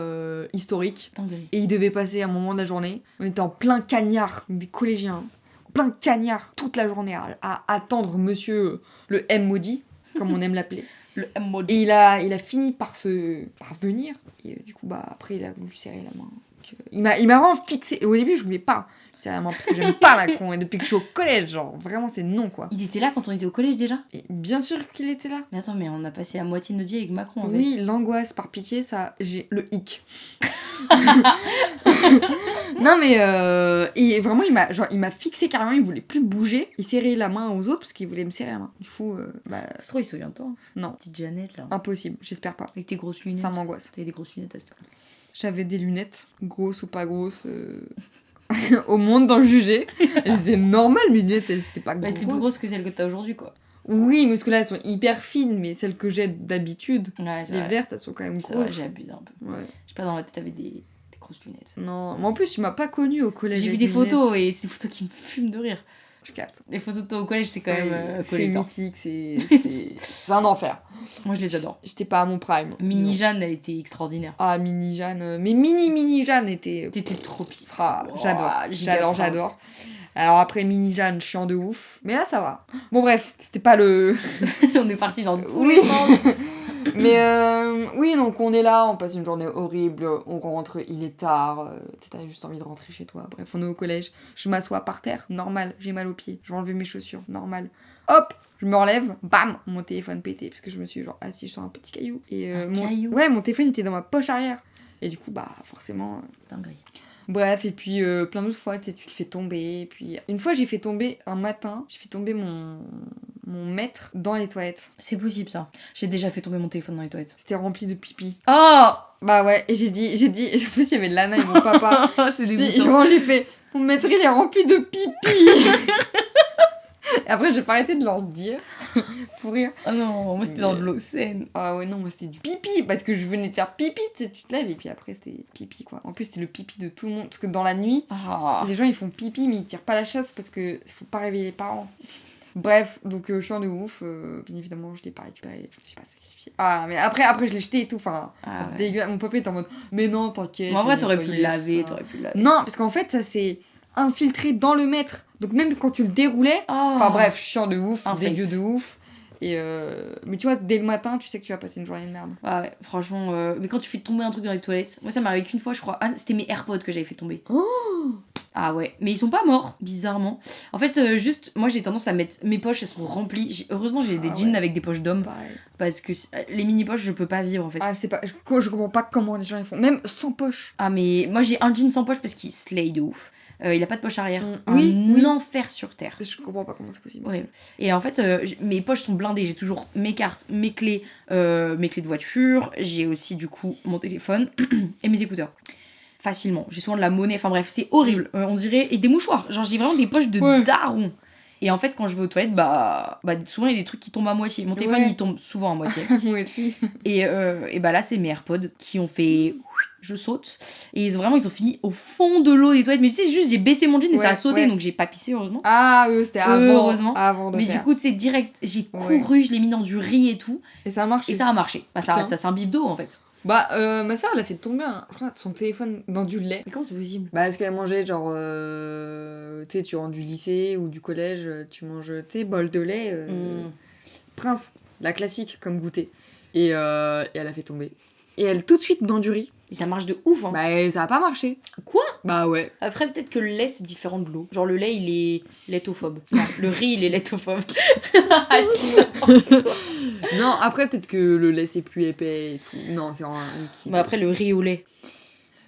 historique. Dinguerie. Et il devait passer un moment de la journée. On était en plein cagnard, des collégiens, en plein cagnard, toute la journée à attendre monsieur le M maudit, comme on aime l'appeler. Le M-mode. Et il a fini par venir. Et du coup, bah après, il a voulu serrer la main. Il m'a vraiment fixé. Et au début, je voulais pas serrer la main parce que j'aime pas Macron. Et depuis que je suis au collège, genre, vraiment, c'est non, quoi. Il était là quand on était au collège déjà? Et bien sûr qu'il était là. Mais attends, mais on a passé la moitié de notre vie avec Macron, en fait. Oui, l'angoisse, par pitié, ça, j'ai le hic. Non, mais et vraiment, il m'a fixé carrément, il voulait plus bouger. Il serrait la main aux autres parce qu'il voulait me serrer la main. Du coup, C'est trop, il se souvient de toi. non, Petite Jeannette, là. impossible, j'espère pas. Avec tes grosses lunettes. Ça m'angoisse. T'avais des grosses lunettes à cette époque. J'avais des lunettes, grosses ou pas grosses, au monde d'en juger. Et c'était normal, mes lunettes, c'était pas Bah, grosses. c'était plus grosse que celle que t'as aujourd'hui, quoi. Oui, mais parce que là, elles sont hyper fines, mais celles que j'ai d'habitude, Ouais, c'est les vrai. vertes, elles sont quand même C'est vrai, grosses. j'ai abusé un peu. Ouais. Je sais pas, dans ma tête, t'avais des grosses lunettes. Non, mais en plus, tu m'as pas connue au collège. J'ai vu avec des lunettes. photos et c'est des photos qui me fument de rire. Je capte. Les photos de toi au collège, c'est quand Ouais, même c'est collector. mythique, c'est un enfer. Moi, je les adore. J'étais pas à mon prime. Mini disons. Jeanne, elle était extraordinaire. Ah, Mini Jeanne. Mais Mini Jeanne était... T'étais trop pire. Ah, Oh, j'adore. giga Alors après, Mini Jeanne, chiant de ouf. Mais là, ça va. Bon, bref, c'était pas le... On est parti dans tous Oui. les sens. Mais oui, donc on est là, on passe une journée horrible, on rentre, il est tard, t'as juste envie de rentrer chez toi. Bref, on est au collège, je m'assois par terre, normal, j'ai mal aux pieds, je vais enlever mes chaussures, normal. Hop, je me relève, bam, mon téléphone pété, parce que je me suis genre assise sur un petit caillou. Et Caillou? Ouais, mon téléphone était dans ma poche arrière. Et du coup, bah forcément... Dinguerie. Bref, et puis plein d'autres fois, tu sais, tu te fais tomber. Et puis une fois, j'ai fait tomber un matin, j'ai fait tomber mon maître dans les toilettes. C'est possible, ça. J'ai déjà fait tomber mon téléphone dans les toilettes. C'était rempli de pipi. Oh. Bah ouais, et j'ai dit, en plus il y avait Lana et mon papa. C'est J'ai fait, mon maître il est rempli de pipi. Et après j'ai pas arrêté de leur dire, fou rire. Ah non, moi c'était dans de l'eau saine. Ah ouais non, moi c'était du pipi, parce que je venais de faire pipi, tu sais, tu te lèves et puis après c'était pipi quoi. En plus c'était le pipi de tout le monde, parce que dans la nuit, Ah. les gens ils font pipi mais ils tirent pas la chasse parce que faut pas réveiller les parents. Bref, donc chiant de ouf. Bien évidemment, je l'ai pas récupéré. Je me suis pas sacrifiée. Ah, mais après je l'ai jeté et tout. Enfin, dégueulasse. Mon papa était en mode, mais non, t'inquiète. Mais en vrai, t'aurais pu le laver, Non, parce qu'en fait, ça s'est infiltré dans le mètre. Donc même quand tu le déroulais, enfin bref, chiant de ouf, dégueu de ouf. Et mais tu vois, dès le matin, tu sais que tu vas passer une journée de merde. Ah ouais, franchement. Mais quand tu fais tomber un truc dans les toilettes, moi ça m'arrive qu'une fois, je crois. Ah, c'était mes AirPods que j'avais fait tomber. Ah ouais, mais ils sont pas morts, bizarrement. En fait, juste, moi j'ai tendance à mettre. Mes poches, elles sont remplies. Heureusement, j'ai des jeans avec des poches d'hommes. Parce que les mini-poches, je peux pas vivre en fait. Ah, c'est pas. Je comprends pas comment les gens ils font. Même sans poche. Ah, mais moi j'ai un jean sans poche parce qu'il slay de ouf. Il a pas de poche arrière. Oui. Enfer sur terre. Je comprends pas comment c'est possible. Ouais. Et en fait, mes poches sont blindées. J'ai toujours mes cartes, mes clés de voiture. J'ai aussi du coup mon téléphone et mes écouteurs. Facilement. J'ai souvent de la monnaie. Enfin bref, c'est horrible. On dirait. Et des mouchoirs. Genre, j'ai vraiment des poches de daron. Et en fait, quand je vais aux toilettes, bah souvent il y a des trucs qui tombent à moitié. Mon téléphone, il tombe souvent à moitié. Moi aussi. Et bah là, c'est mes AirPods qui ont fait. Je saute. Et ils ont fini au fond de l'eau des toilettes. Mais tu sais, juste j'ai baissé mon jean et ça a sauté, donc j'ai pas pissé, heureusement. Ah oui, c'était avant. Heureusement. Avant de mais faire. du coup, tu sais, direct, j'ai couru, je l'ai mis dans du riz et tout. Et ça a marché. Bah, ça s'imbibe d'eau en fait. Bah, ma soeur, elle a fait tomber son téléphone dans du lait. Mais comment c'est possible? Bah, parce qu'elle mangeait, genre, tu sais, tu rentres du lycée ou du collège, tu manges, tu sais, bol de lait. Prince, la classique, comme goûter. Et elle a fait tomber. Et elle, tout de suite, dans du riz. Mais ça marche de ouf, hein. Bah, ça a pas marché. Quoi? Bah, ouais. Après, peut-être que le lait, c'est différent de l'eau. Genre, le lait, il est laitophobe. Non, le riz, il est laitophobe. Je dis n'importe quoi. Non, après, peut-être que le lait, c'est plus épais et tout. Non, c'est en liquide. Bah, après, le riz au lait.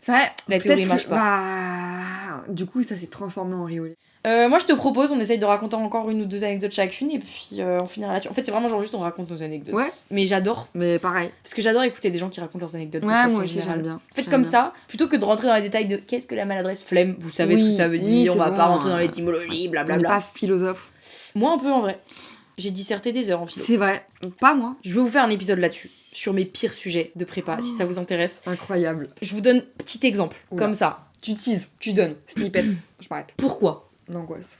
C'est vrai. La théorie marche pas. Bah, du coup, ça s'est transformé en riz au lait. Moi, je te propose, on essaye de raconter encore une ou deux anecdotes chacune et puis on finira là-dessus. En fait, c'est vraiment genre juste on raconte nos anecdotes. Ouais. Mais j'adore. Mais pareil. Parce que j'adore écouter des gens qui racontent leurs anecdotes. Ouais, de façon moi aussi, générale. j'aime bien. Faites comme ça, plutôt que de rentrer dans les détails de qu'est-ce que la maladresse, flemme, vous savez ce que ça veut dire, on va pas rentrer dans l'étymologie, blablabla. On n'est pas philosophe. Moi, un peu en vrai. J'ai disserté des heures en philo. C'est vrai. Pas moi. Je vais vous faire un épisode là-dessus, sur mes pires sujets de prépa, si ça vous intéresse. Incroyable. Je vous donne petit exemple, comme ça. Tu teases, tu donnes. Snippet. Je m'arrête. Pourquoi? L'angoisse.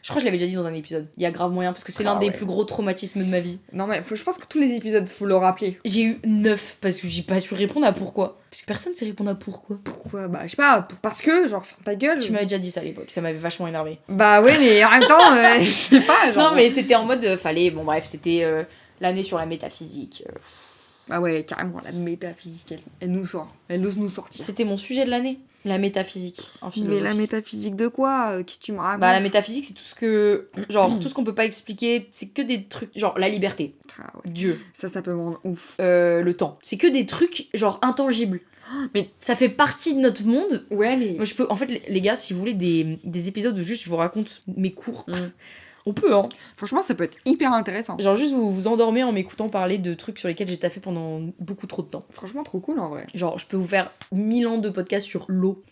Je crois que je l'avais déjà dit dans un épisode. Il y a grave moyen, parce que c'est l'un des plus gros traumatismes de ma vie. Non, mais je pense que tous les épisodes, faut le rappeler. J'ai eu 9, parce que j'ai pas su répondre à pourquoi. Parce que personne sait répondre à pourquoi. Pourquoi? Bah, je sais pas, parce que, genre, ta gueule. Tu m'avais déjà dit ça à l'époque, ça m'avait vachement énervé. Bah, ouais, mais en même temps, je sais pas, genre. Non, mais c'était en mode, fallait. Bon, bref, c'était l'année sur la métaphysique. Ah ouais, carrément, la métaphysique, elle nous sort. Elle ose nous sortir. C'était mon sujet de l'année, la métaphysique en philosophie. Mais la métaphysique de quoi? Qu'est-ce que tu me racontes? Bah, la métaphysique, c'est tout ce que. Genre, tout ce qu'on peut pas expliquer, c'est que des trucs. Genre, la liberté. Ah ouais. Dieu. Ça peut me rendre ouf. Le temps. C'est que des trucs, genre, intangibles. Mais ça fait partie de notre monde. Ouais, mais. Moi, je peux. En fait, les gars, si vous voulez des épisodes où juste je vous raconte mes cours. On peut, hein. Franchement, ça peut être hyper intéressant. Genre juste vous vous endormez en m'écoutant parler de trucs sur lesquels j'ai taffé pendant beaucoup trop de temps. Franchement, trop cool en vrai. Genre, je peux vous faire 1000 ans de podcast sur l'eau.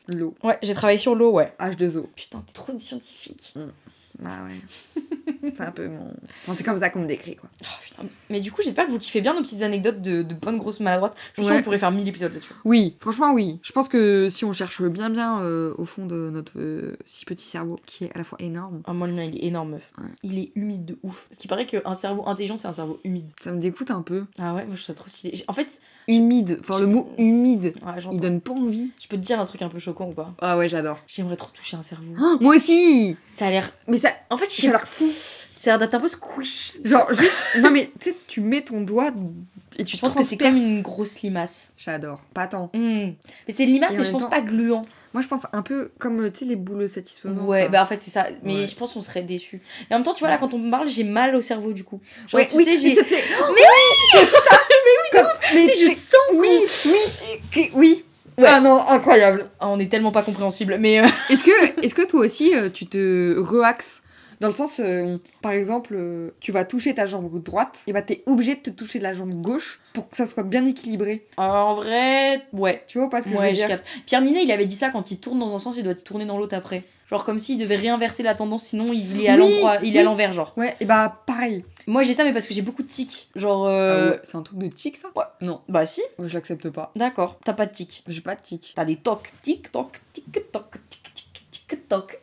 L'eau. Ouais, j'ai travaillé sur l'eau, ouais. H2O. Putain, t'es trop une scientifique. Bah ouais. C'est un peu mon... Enfin, c'est comme ça qu'on me décrit, quoi. Oh, putain. Mais du coup, j'espère que vous kiffez bien nos petites anecdotes de bonnes grosses maladroites. Je suis sûre qu'on pourrait faire 1000 épisodes là-dessus. Oui, franchement, oui. Je pense que si on cherche bien au fond de notre si petit cerveau, qui est à la fois énorme... Ah, moi, le mien, il est énorme, meuf. Ouais. Il est humide de ouf. Parce qu'il paraît qu'un cerveau intelligent, c'est un cerveau humide. Ça me dégoûte un peu. Ah ouais, moi, je trouve ça trop stylé. En fait... Humide. Enfin, le mot humide, ouais, il donne pas envie. Je peux te dire un truc un peu choquant ou pas? Ah ouais, j'adore. J'aimerais trop toucher un cerveau. Oh, moi aussi. Ça a l'air... Mais ça... En fait, ça a l'air fou. Ça a l'air d'être un peu squishy. Genre, juste... non mais, tu sais, tu mets ton doigt et tu Je pense que c'est comme une grosse limace. J'adore. Pas tant. Mais c'est une limace, mais je pense pas gluant. Moi, je pense un peu comme, tu sais, les boules satisfaisantes. Ouais, bah en fait, c'est ça. Mais je pense qu'on serait déçus. Et en même temps, tu vois, là, quand on me parle, j'ai mal au cerveau, du coup. Genre, tu sais, j'ai... Mais oui. Mais tu sais, je sens oui. Ouais. Ah non, incroyable. Ah, on est tellement pas compréhensible, mais... Est-ce que toi aussi, tu te relaxes? Dans le sens, par exemple, tu vas toucher ta jambe droite, et bah t'es obligé de te toucher de la jambe gauche pour que ça soit bien équilibré. En vrai, ouais. Tu vois pas ce que je veux dire? Pierre Ninet, il avait dit ça, quand il tourne dans un sens, il doit tourner dans l'autre après. Genre comme s'il devait réinverser la tendance, sinon il est à l'endroit, il est à l'envers, genre. Ouais, et bah pareil. Moi j'ai ça, mais parce que j'ai beaucoup de tics. Genre. Ah ouais, c'est un truc de tic ça? Ouais. Non. Bah si. Je l'accepte pas. D'accord, t'as pas de tics. J'ai pas de tic. T'as des tocs, tic, toc, tic, toc, tic, tic, tic, TikTok.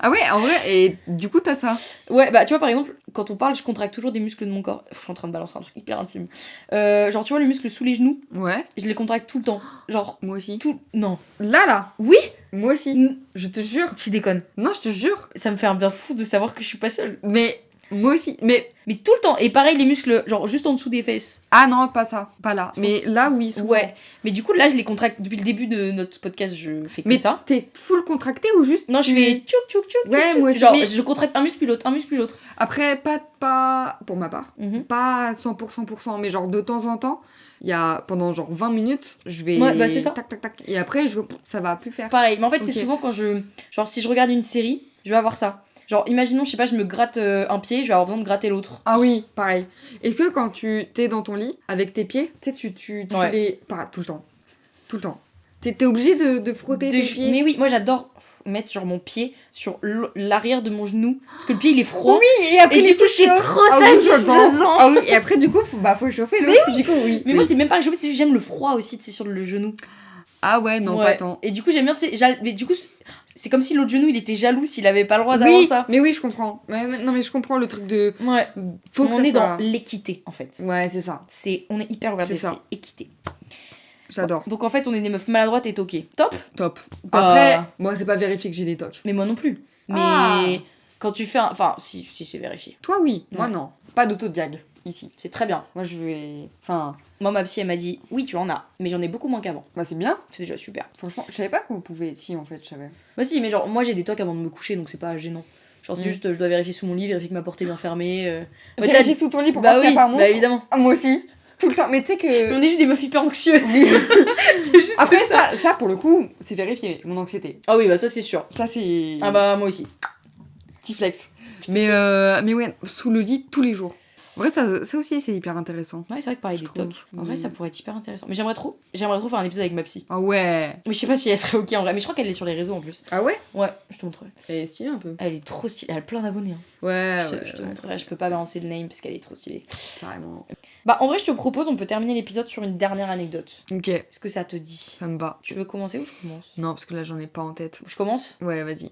Ah ouais, en vrai, et du coup, t'as ça. Ouais, bah tu vois, par exemple, quand on parle, je contracte toujours des muscles de mon corps. Je suis en train de balancer un truc hyper intime. Genre, tu vois, les muscles sous les genoux, Ouais, je les contracte tout le temps. Genre, moi aussi. tout. Non. Là. Oui. Moi aussi. Mm. Je te jure. Tu déconnes. Non, je te jure. Ça me fait un bien fou de savoir que je suis pas seule. Mais moi aussi. Mais Mais tout le temps. Et pareil, les muscles, genre, juste en dessous des fesses. ah non, pas ça, pas là. Mais là, oui, souvent. Ouais. Mais du coup, là, je les contracte. Depuis le début de notre podcast, je fais que Mais ça. t'es full contracté ou juste Non, je fais tchouk tchouk tchouk. Ouais, tchouk. moi aussi, Genre, mais- je contracte un muscle puis l'autre, un muscle puis l'autre. Après, pas pour ma part. Mhm. Pas 100%, mais genre de temps en temps, il y a pendant genre 20 minutes, je vais Ouais, bah, c'est ça. tac tac tac et après ça va plus faire. Pareil. Mais en fait, Ok. c'est souvent quand je. Genre, si je regarde une série, je vais avoir ça. Genre, imaginons, je sais pas, je me gratte un pied, je vais avoir besoin de gratter l'autre. Ah oui, pareil. Et que quand tu t'es dans ton lit avec tes pieds, tu sais tu Ouais. les pas tout le temps. Tout le temps. T'es obligé de frotter tes pieds. Mais oui, moi j'adore mettre genre mon pied sur l'arrière de mon genou parce que le pied il est froid. Oui, et après Et du il est coup, tout c'est chaud. trop Ah oui, satisfaisant. Ah oui, et après du coup, faut chauffer l'autre. Du coup, oui. Mais oui. moi c'est même pas réchauffé, c'est juste j'aime le froid aussi, tu sais, sur le genou. Ah ouais, non, Ouais. pas tant. Et du coup j'aime bien, tu sais, mais du coup c'est comme si l'autre genou il était jaloux s'il avait pas le droit Oui, d'avoir ça. mais oui, je comprends. Non, mais je comprends le truc de. Ouais. Faut que On ça est soit- dans l'équité en fait. Ouais, c'est ça. On est hyper ouvert C'est d'esprit. ça. Équité. J'adore. Donc en fait on est des meufs maladroites et toquées. Top. Top. Bah. Après, moi, c'est pas vérifié que j'ai des tocs. Mais moi non plus. Mais Ah. quand tu fais un... Enfin si c'est vérifié. Toi, oui. Moi, Ouais. non. Pas d'autodiag ici. C'est très bien. Moi, je vais. Enfin, Moi ma psy elle m'a dit oui tu en as, mais j'en ai beaucoup moins qu'avant. bah, c'est bien. C'est déjà super. Franchement, je savais pas qu'on pouvait. Si, en fait, je savais. Bah si, mais genre, moi j'ai des tocs avant de me coucher, donc c'est pas gênant. Genre, c'est Mm. juste, je dois vérifier sous mon lit, vérifier que ma porte est bien fermée. Ouais, Vérifier sous ton lit pour bah voir s'il oui, y a pas un monstre. bah évidemment. Ah, moi aussi. Tout le temps. Mais tu sais Mais que. on est juste des meufs hyper anxieuses. Oui. C'est juste Après, ça. ça, pour le coup, c'est vérifié. Mon anxiété. Ah oui, bah toi c'est sûr. Ça, c'est. Ah bah moi aussi. Petit flex. Mais ouais, sous le lit tous les jours. En vrai, ça aussi, c'est hyper intéressant. Ouais, c'est vrai que parler Je des trouve. tocs, en vrai Mm. ça pourrait être hyper intéressant. Mais j'aimerais trop faire un épisode avec ma psy. Ah ouais. Mais je sais pas si elle serait ok en vrai, mais je crois qu'elle est sur les réseaux en plus. Ah ouais. Ouais, je te montrerai. Elle est stylée un peu. Elle est trop stylée, elle a plein d'abonnés. Hein. Ouais, Je te montrerai, je peux pas balancer le name parce qu'elle est trop stylée. carrément. Bah en vrai, je te propose, on peut terminer l'épisode sur une dernière anecdote. Ok, Est-ce que ça te dit? ça me va. Tu veux commencer ou je commence? Non, parce que là, j'en ai pas en tête. Je commence? Ouais, vas-y.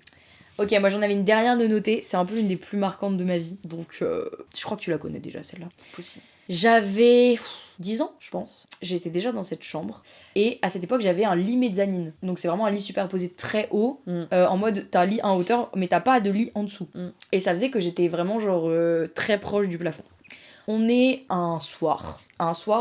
Ok, moi j'en avais une dernière de noter, c'est un peu une des plus marquantes de ma vie, donc je crois que tu la connais déjà celle-là. Possible. J'avais 10 ans, je pense. J'étais déjà dans cette chambre, et à cette époque j'avais un lit mezzanine, donc c'est vraiment un lit superposé très haut, en mode t'as un lit en hauteur, mais t'as pas de lit en dessous. Et ça faisait que j'étais vraiment genre très proche du plafond. On est un soir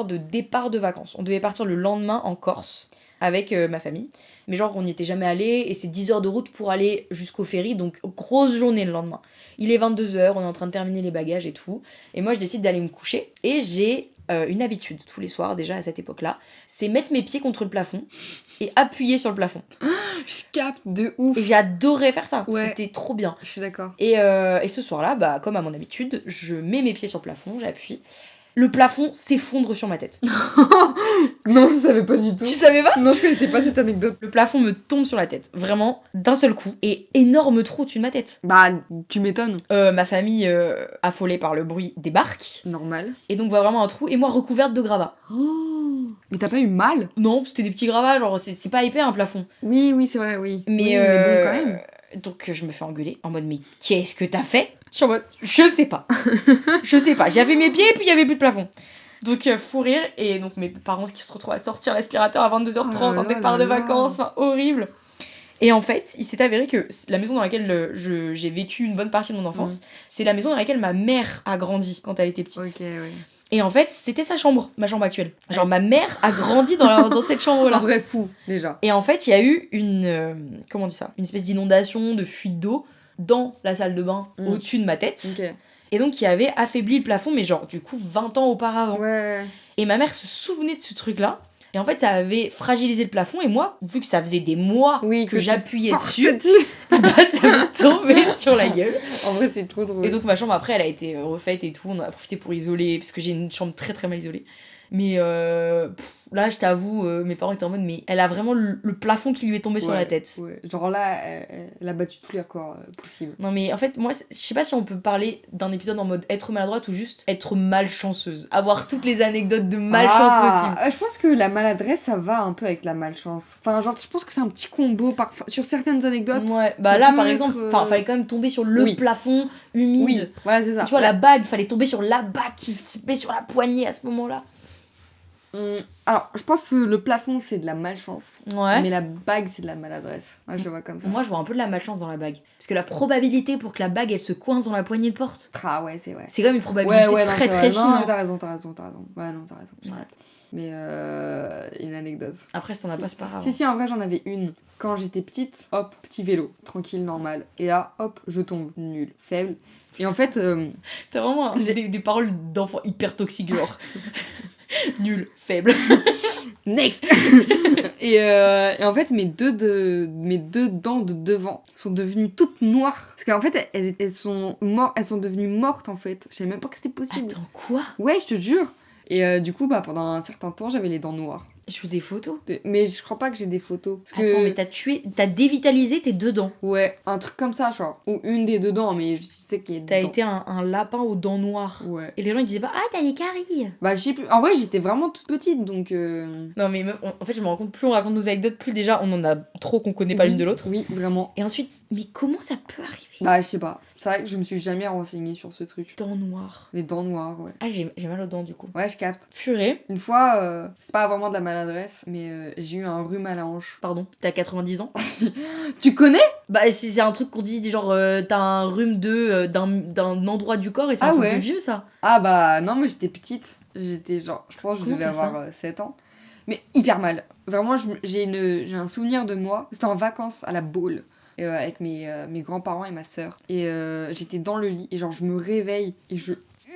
de départ de vacances. On devait partir le lendemain en Corse avec ma famille. Mais genre, on n'y était jamais allé et c'est 10 heures de route pour aller jusqu'au ferry, donc grosse journée le lendemain. Il est 22h, on est en train de terminer les bagages et tout. Et moi, je décide d'aller me coucher. Et j'ai une habitude tous les soirs, déjà à cette époque-là, c'est mettre mes pieds contre le plafond et appuyer sur le plafond. Je capte de ouf. Et j'adorais faire ça, Ouais. c'était trop bien. Je suis d'accord. Et ce soir-là, bah, comme à mon habitude, je mets mes pieds sur le plafond, j'appuie. Le plafond s'effondre sur ma tête. Non, je savais pas du tout. Tu savais pas? Non, je connaissais pas cette anecdote. Le plafond me tombe sur la tête, vraiment, d'un seul coup. Et énorme trou au-dessus de ma tête. Bah, tu m'étonnes. Ma famille, affolée par le bruit, débarque. Normal. Et donc voit vraiment un trou, et moi recouverte de gravats. Mais t'as pas eu mal? Non, c'était des petits gravats, genre c'est pas épais un plafond. Oui, c'est vrai, oui. Mais, Oui, mais bon, quand même. Donc je me fais engueuler en mode mais qu'est-ce que t'as fait? Je suis en mode je sais pas. Je sais pas. J'avais mes pieds et puis il y avait plus de plafond. Donc fou rire et donc mes parents qui se retrouvent à sortir l'aspirateur à 22h30 Oh là en départ là de là. vacances, enfin horrible. Et en fait, il s'est avéré que la maison dans laquelle j'ai vécu une bonne partie de mon enfance, c'est la maison dans laquelle ma mère a grandi quand elle était petite. Ok, ouais. Et en fait, c'était sa chambre, ma chambre actuelle. Genre ma mère a grandi dans cette chambre-là. En vrai, fou, déjà. Et en fait, il y a eu comment on dit ça? Une espèce d'inondation, de fuite d'eau dans la salle de bain au-dessus de ma tête. Ok. Et donc, qui avait affaibli le plafond, mais genre, du coup, 20 ans auparavant. Ouais. Et ma mère se souvenait de ce truc-là. Et en fait, ça avait fragilisé le plafond. Et moi, vu que ça faisait des mois Oui, que tu j'appuyais forces dessus, bah, ça me tombait sur la gueule. En vrai, c'est trop drôle. Et donc, ma chambre, après, elle a été refaite et tout. On en a profité pour isoler, parce que j'ai une chambre très très mal isolée. Mais là, je t'avoue, mes parents étaient en mode, mais elle a vraiment le plafond qui lui est tombé sur la tête. Ouais. Genre là, elle a battu tous les records possibles. Non, mais en fait, moi, je sais pas si on peut parler d'un épisode en mode être maladroite ou juste être malchanceuse. Avoir toutes les anecdotes de malchance possibles. Je pense que la maladresse, ça va un peu avec la malchance. Enfin, genre, je pense que c'est un petit combo parfois. Sur certaines anecdotes. Ouais, bah là, par exemple, fallait quand même tomber sur le plafond humide. Oui, voilà, c'est ça. Tu vois, la bague, fallait tomber sur la bague qui se met sur la poignée à ce moment-là. Alors, je pense que le plafond, c'est de la malchance. Ouais. Mais la bague, c'est de la maladresse. Moi, je le vois comme ça. Moi, je vois un peu de la malchance dans la bague. Parce que la probabilité pour que la bague, elle se coince dans la poignée de porte. Ah ouais, c'est vrai. C'est quand même une probabilité très très fine. Non, t'as raison. Ouais, non, t'as raison. Ouais. Mais une anecdote. Après, si t'en as pas, c'est pas grave. Si, en vrai, j'en avais une. Quand j'étais petite, hop, petit vélo, tranquille, normal. Et là, hop, je tombe, nul, faible. Et en fait... T'as vraiment des paroles d'enfants hyper toxiques, genre. Nul, faible. Next. et en fait, mes deux dents de devant sont devenues toutes noires. Parce qu'en fait, elles sont devenues mortes, en fait. Je savais même pas que c'était possible. Attends, quoi? Ouais, je te jure. Et du coup, pendant un certain temps, j'avais les dents noires. Je veux des photos. Mais je crois pas que j'ai des photos. Attends, mais t'as dévitalisé tes deux dents. Ouais, un truc comme ça, genre. Ou une des deux dents, mais je sais qu'il y a T'as été un lapin aux dents noires. Ouais. Et les gens ils disaient pas, ah, t'as des caries. Bah, je sais plus. En vrai, j'étais vraiment toute petite, donc... Non, mais en fait, je me rends compte, plus on raconte nos anecdotes, plus déjà on en a trop qu'on connaît pas l'une de l'autre. Oui, vraiment. Et ensuite, mais comment ça peut arriver? Bah, je sais pas. C'est vrai que je me suis jamais renseignée sur ce truc. Dents noires. Les dents noires, ouais. Ah, j'ai mal aux dents du coup. Ouais, je capte. Purée. Une fois, c'est pas vraiment de la maladresse, mais j'ai eu un rhume à la hanche. Pardon, t'as 90 ans? Tu connais? Bah, c'est un truc qu'on dit, genre, t'as un rhume d'un endroit du corps et c'est un truc de vieux, ça. Ah bah, non, mais j'étais petite. J'étais genre, je pense que je devais avoir 7 ans. Mais hyper mal. Vraiment, j'ai un souvenir de moi. C'était en vacances à la Baule. Avec mes grands-parents et ma sœur. Et j'étais dans le lit et genre je me réveille et je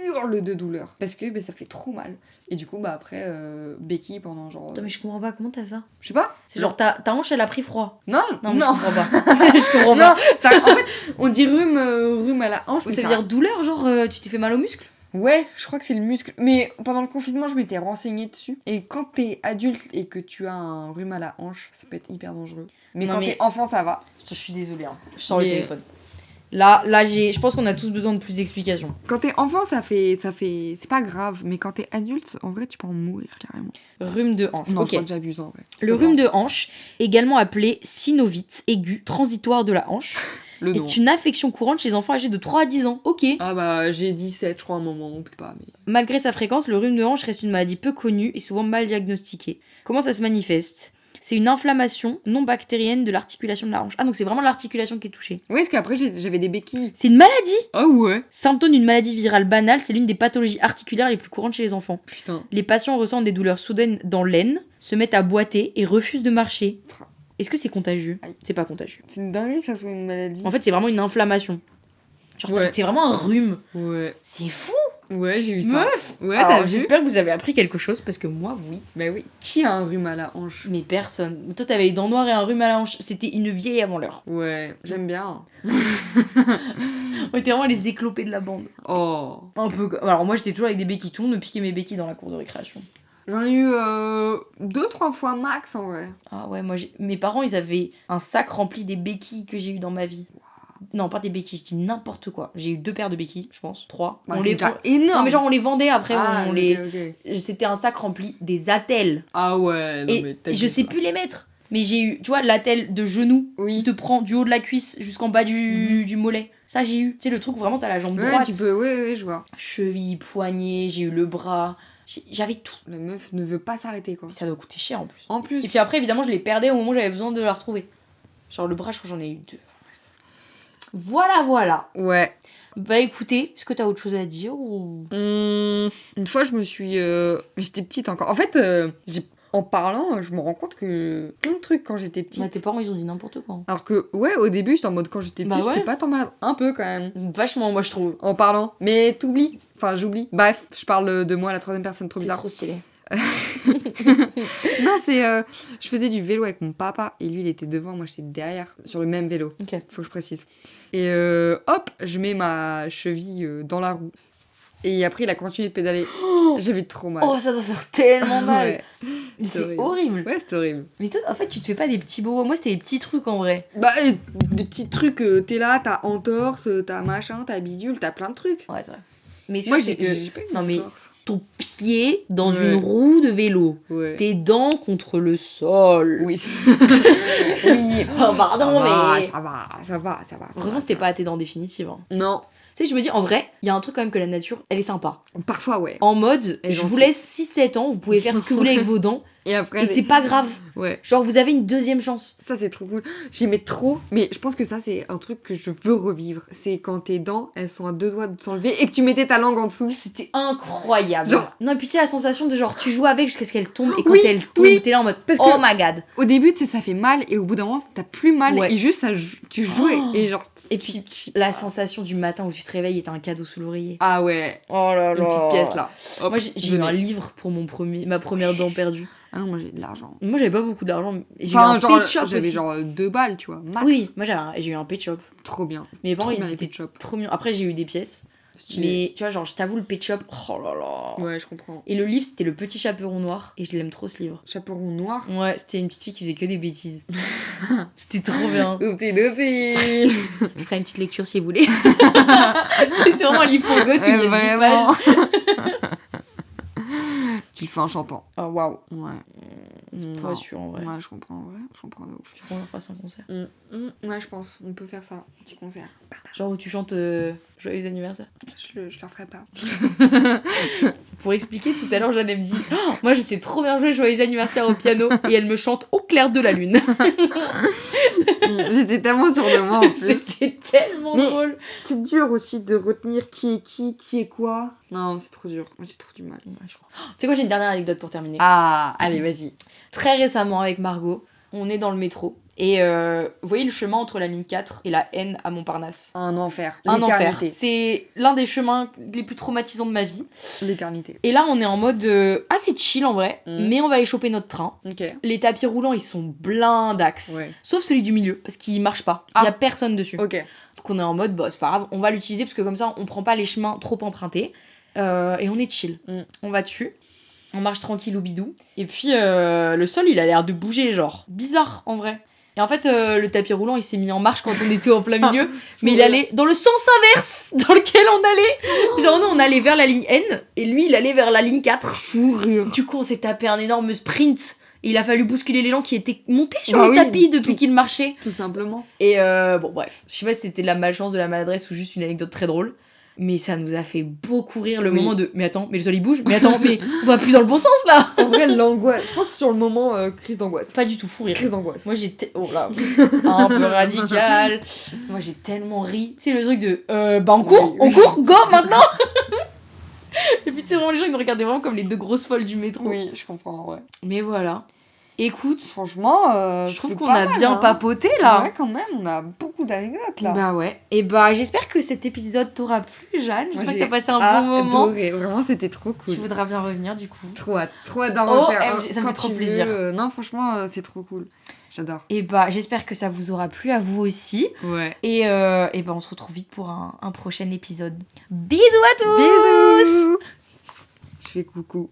hurle de douleur. Parce que ça fait trop mal. Et du coup, bah après, béquille pendant genre... Attends, mais je comprends pas, comment t'as ça? Je sais pas. C'est genre ta hanche elle a pris froid. Non, mais je comprends pas. Je comprends pas. En fait, on dit rhume à la hanche. Mais ça veut dire douleur, genre tu t'es fait mal au muscle? Ouais, je crois que c'est le muscle. Mais pendant le confinement, je m'étais renseignée dessus. Et quand t'es adulte et que tu as un rhume à la hanche, ça peut être hyper dangereux. Mais quand t'es enfant, ça va. Je suis désolée, hein. Je sors le téléphone. Là, je pense qu'on a tous besoin de plus d'explications. Quand t'es enfant, ça fait, c'est pas grave. Mais quand t'es adulte, en vrai, tu peux en mourir carrément. Rhume de hanche. Non, je crois que j'abuse en vrai. Le rhume de hanche, également appelé synovite aigu transitoire de la hanche, est une affection courante chez les enfants âgés de 3 à 10 ans. Ok. Ah bah, j'ai 17, je crois, à un moment, ou peut-être pas. Mais... Malgré sa fréquence, le rhume de hanche reste une maladie peu connue et souvent mal diagnostiquée. Comment ça se manifeste ? C'est une inflammation non bactérienne de l'articulation de la hanche. Ah, donc c'est vraiment l'articulation qui est touchée. Oui, parce qu'après, j'avais des béquilles. C'est une maladie ? Ah ouais. Symptôme d'une maladie virale banale, c'est l'une des pathologies articulaires les plus courantes chez les enfants. Putain. Les patients ressentent des douleurs soudaines dans l'aine, se mettent à boiter et refusent de marcher. Est-ce que c'est contagieux ? C'est pas contagieux. C'est une dinguerie que ça soit une maladie. En fait, c'est vraiment une inflammation. Genre, c'est vraiment un rhume. Ouais. C'est fou. Ouais, j'ai eu ça. Meuf. Ouais, alors, j'espère que vous avez appris quelque chose, parce que moi, oui. Bah oui. Qui a un rhume à la hanche ? Mais personne. Toi, t'avais les dents noires et un rhume à la hanche. C'était une vieille avant l'heure. Ouais, j'aime bien. On était vraiment les éclopés de la bande. Oh. Un peu. Alors, moi, j'étais toujours avec des béquilles. Tout le monde me piquait mes béquilles dans la cour de récréation. J'en ai eu 2-3 fois max, en vrai. Ah ouais, moi, mes parents, ils avaient un sac rempli des béquilles que j'ai eu dans ma vie. Non, pas des béquilles, je dis n'importe quoi. J'ai eu 2 paires de béquilles, je pense. 3. Bah, c'est déjà énorme. Non, mais genre, on les vendait après. Okay. C'était un sac rempli des attelles. Ah ouais, non, mais et je sais plus les mettre. Mais j'ai eu, tu vois, l'attelle de genou qui te prend du haut de la cuisse jusqu'en bas du mollet. Ça, j'ai eu. Tu sais, le truc où vraiment t'as la jambe droite. Tu peux, ouais, je vois. Cheville, poignet, j'ai eu le bras. J'avais tout. La meuf ne veut pas s'arrêter, quoi. Mais ça doit coûter cher en plus. En plus. Et puis après, évidemment, je les perdais au moment où j'avais besoin de la retrouver. Genre, le bras, je crois que j'en ai eu 2. Voilà. Ouais. Bah écoutez, est-ce que t'as autre chose à dire ou... Une fois, je me suis... J'étais petite encore. En fait, en parlant, je me rends compte que plein de trucs quand j'étais petite. Bah, tes parents, ils ont dit n'importe quoi. Alors que, ouais, au début, j'étais en mode quand j'étais petite, j'étais pas tant malade. Un peu quand même. Vachement, moi, je trouve. En parlant. Mais t'oublies. Enfin, j'oublie. Bref, je parle de moi à la 3e personne, trop bizarre. C'est trop stylé. Non, je faisais du vélo avec mon papa et lui il était devant, moi j'étais derrière sur le même vélo. Ok. Faut que je précise. Et hop, je mets ma cheville dans la roue. Et après, il a continué de pédaler. J'avais trop mal. Oh, ça doit faire tellement mal. Ouais. Mais C'est c'est horrible. Ouais, c'est horrible. Mais toi, en fait, tu te fais pas des petits bobos. Moi, c'était des petits trucs en vrai. Bah, des petits trucs, t'es là, t'as entorse, t'as machin, t'as bidule, t'as plein de trucs. Ouais, c'est vrai. Mais Moi, c'est que j'ai pas eu non, mais entorse. ton pied dans Ouais. une roue de vélo, Ouais. tes dents contre le sol. Oui. Oui, pardon, mais. Ça va. Heureusement, c'était pas à tes dents définitives. Hein. Non. Tu sais, je me dis, en vrai, il y a un truc quand même que la nature, elle est sympa. Parfois, ouais. En mode, Elle est je vous gentille. laisse 6-7 ans, vous pouvez faire ce que vous voulez avec vos dents, Et après, et c'est pas grave. Ouais. Genre, vous avez une deuxième chance. Ça, c'est trop cool. J'aimais trop, mais je pense que ça, c'est un truc que je veux revivre. C'est quand tes dents, elles sont à 2 doigts de s'enlever et que tu mettais ta langue en dessous. C'était incroyable. Genre- Non, et puis tu sais, la sensation de genre, tu joues avec jusqu'à ce qu'elle tombe, et quand Oui, elle tombe, oui. t'es là en mode, Parce que- oh my god. Au début, tu sais, ça fait mal et au bout d'un moment, t'as plus mal Ouais. et juste, tu joues Oh. et genre... Et puis, la sensation du matin où tu te réveilles et t'as un cadeau sous l'oreiller. Ah ouais, Oh là une petite pièce là. Hop, Moi, j'ai eu venez. un livre pour ma première dent perdue. Ah non, moi j'ai de l'argent. Moi, j'avais pas beaucoup d'argent. mais J'ai Enfin, eu un genre, pet shop j'avais aussi. genre 2 balles, tu vois, max. Oui, moi, j'ai eu un pet shop. Trop bien. Mes parents, Trop ils bien les étaient pet shop. trop mignons. Après, j'ai eu des pièces. Stylé. Mais tu vois, genre, je t'avoue, le pet shop, oh là là. Ouais, je comprends. Et le livre, c'était Le Petit Chaperon Noir. Et je l'aime trop, ce livre. Chaperon noir. Ouais, c'était une petite fille qui faisait que des bêtises. C'était trop bien. Oupti. Je ferai une petite lecture si vous voulez. C'est vraiment un livre pour gosses où il y a 10 vraiment. pages. Tu le fais en chantant. Oh waouh. Ouais. Pas Non. sûr en vrai. Ouais, je comprends de ouf. Tu pourrais en faire un concert. Ouais, je pense. On peut faire ça. Petit concert. Genre où tu chantes Joyeux anniversaire. Je leur ferai pas. Pour expliquer, tout à l'heure, Jeanne elle me dit oh, moi je sais trop bien jouer Joyeux anniversaire au piano et elle me chante Au clair de la lune. J'étais tellement sûre de moi en plus. C'était tellement Mais- drôle. C'est dur aussi de retenir qui est quoi. Non, c'est trop dur. Moi, j'ai trop du mal. Ouais, je crois. Tu sais quoi, j'ai une dernière anecdote pour terminer. Ah, allez, vas-y. Très récemment avec Margot, on est dans le métro et vous voyez le chemin entre la ligne 4 et la N à Montparnasse. Un enfer. Un enfer. L'éternité. C'est l'un des chemins les plus traumatisants de ma vie. L'éternité. Et là, on est en mode assez chill en vrai, mais on va aller choper notre train. Ok. Les tapis roulants, ils sont blindax. Ouais. Sauf celui du milieu, parce qu'il marche pas. Il Ah. y a personne dessus. Ok. Donc on est en mode, bah c'est pas grave, on va l'utiliser parce que comme ça, on prend pas les chemins trop empruntés. Et on est chill. On va dessus. On marche tranquille au bidou. Et puis, le sol, il a l'air de bouger, genre. Bizarre, en vrai. Et en fait, le tapis roulant, il s'est mis en marche quand on était en plein milieu. Mais il allait dans le sens inverse dans lequel on allait. Genre, nous, on allait vers la ligne N. Et lui, il allait vers la ligne 4. Mourir. Du coup, on s'est tapé un énorme sprint. Et il a fallu bousculer les gens qui étaient montés sur Bah le oui, tapis depuis tout- qu'ils marchaient. Tout simplement. Et bon, bref. Je sais pas si c'était de la malchance, de la maladresse ou juste une anecdote très drôle. Mais ça nous a fait beaucoup rire le Oui. moment de mais attends, mais le sol il bouge, mais attends, mais on va plus dans le bon sens là. En vrai, l'angoisse. Je pense que sur le moment, crise d'angoisse. Pas du tout fou rire. Crise d'angoisse. Moi j'étais oh là, un peu radical. Moi j'ai tellement ri. C'est le truc de bah on court, Oui, on oui. court, go maintenant. Et puis tu sais vraiment les gens ils nous regardaient vraiment comme les deux grosses folles du métro. Oui, je comprends, ouais. Mais voilà. Écoute, Franchement, je trouve c'est qu'on pas a mal, bien hein. papoté là. Ouais, quand même, on a beaucoup d'anecdotes là. Bah ouais. Et bah j'espère que cet épisode t'aura plu, Jeanne. J'espère Moi, que j'ai t'as passé un bon moment. adoré. Vraiment, c'était trop cool. Tu voudras bien revenir du coup. Trop hâte d'en Oh, refaire. MG, ça me quand fait trop tu plaisir. veux. Non, franchement, c'est trop cool. J'adore. Et bah j'espère que ça vous aura plu à vous aussi. Ouais. Et bah on se retrouve vite pour un prochain épisode. Bisous à tous. Bisous. Je fais coucou.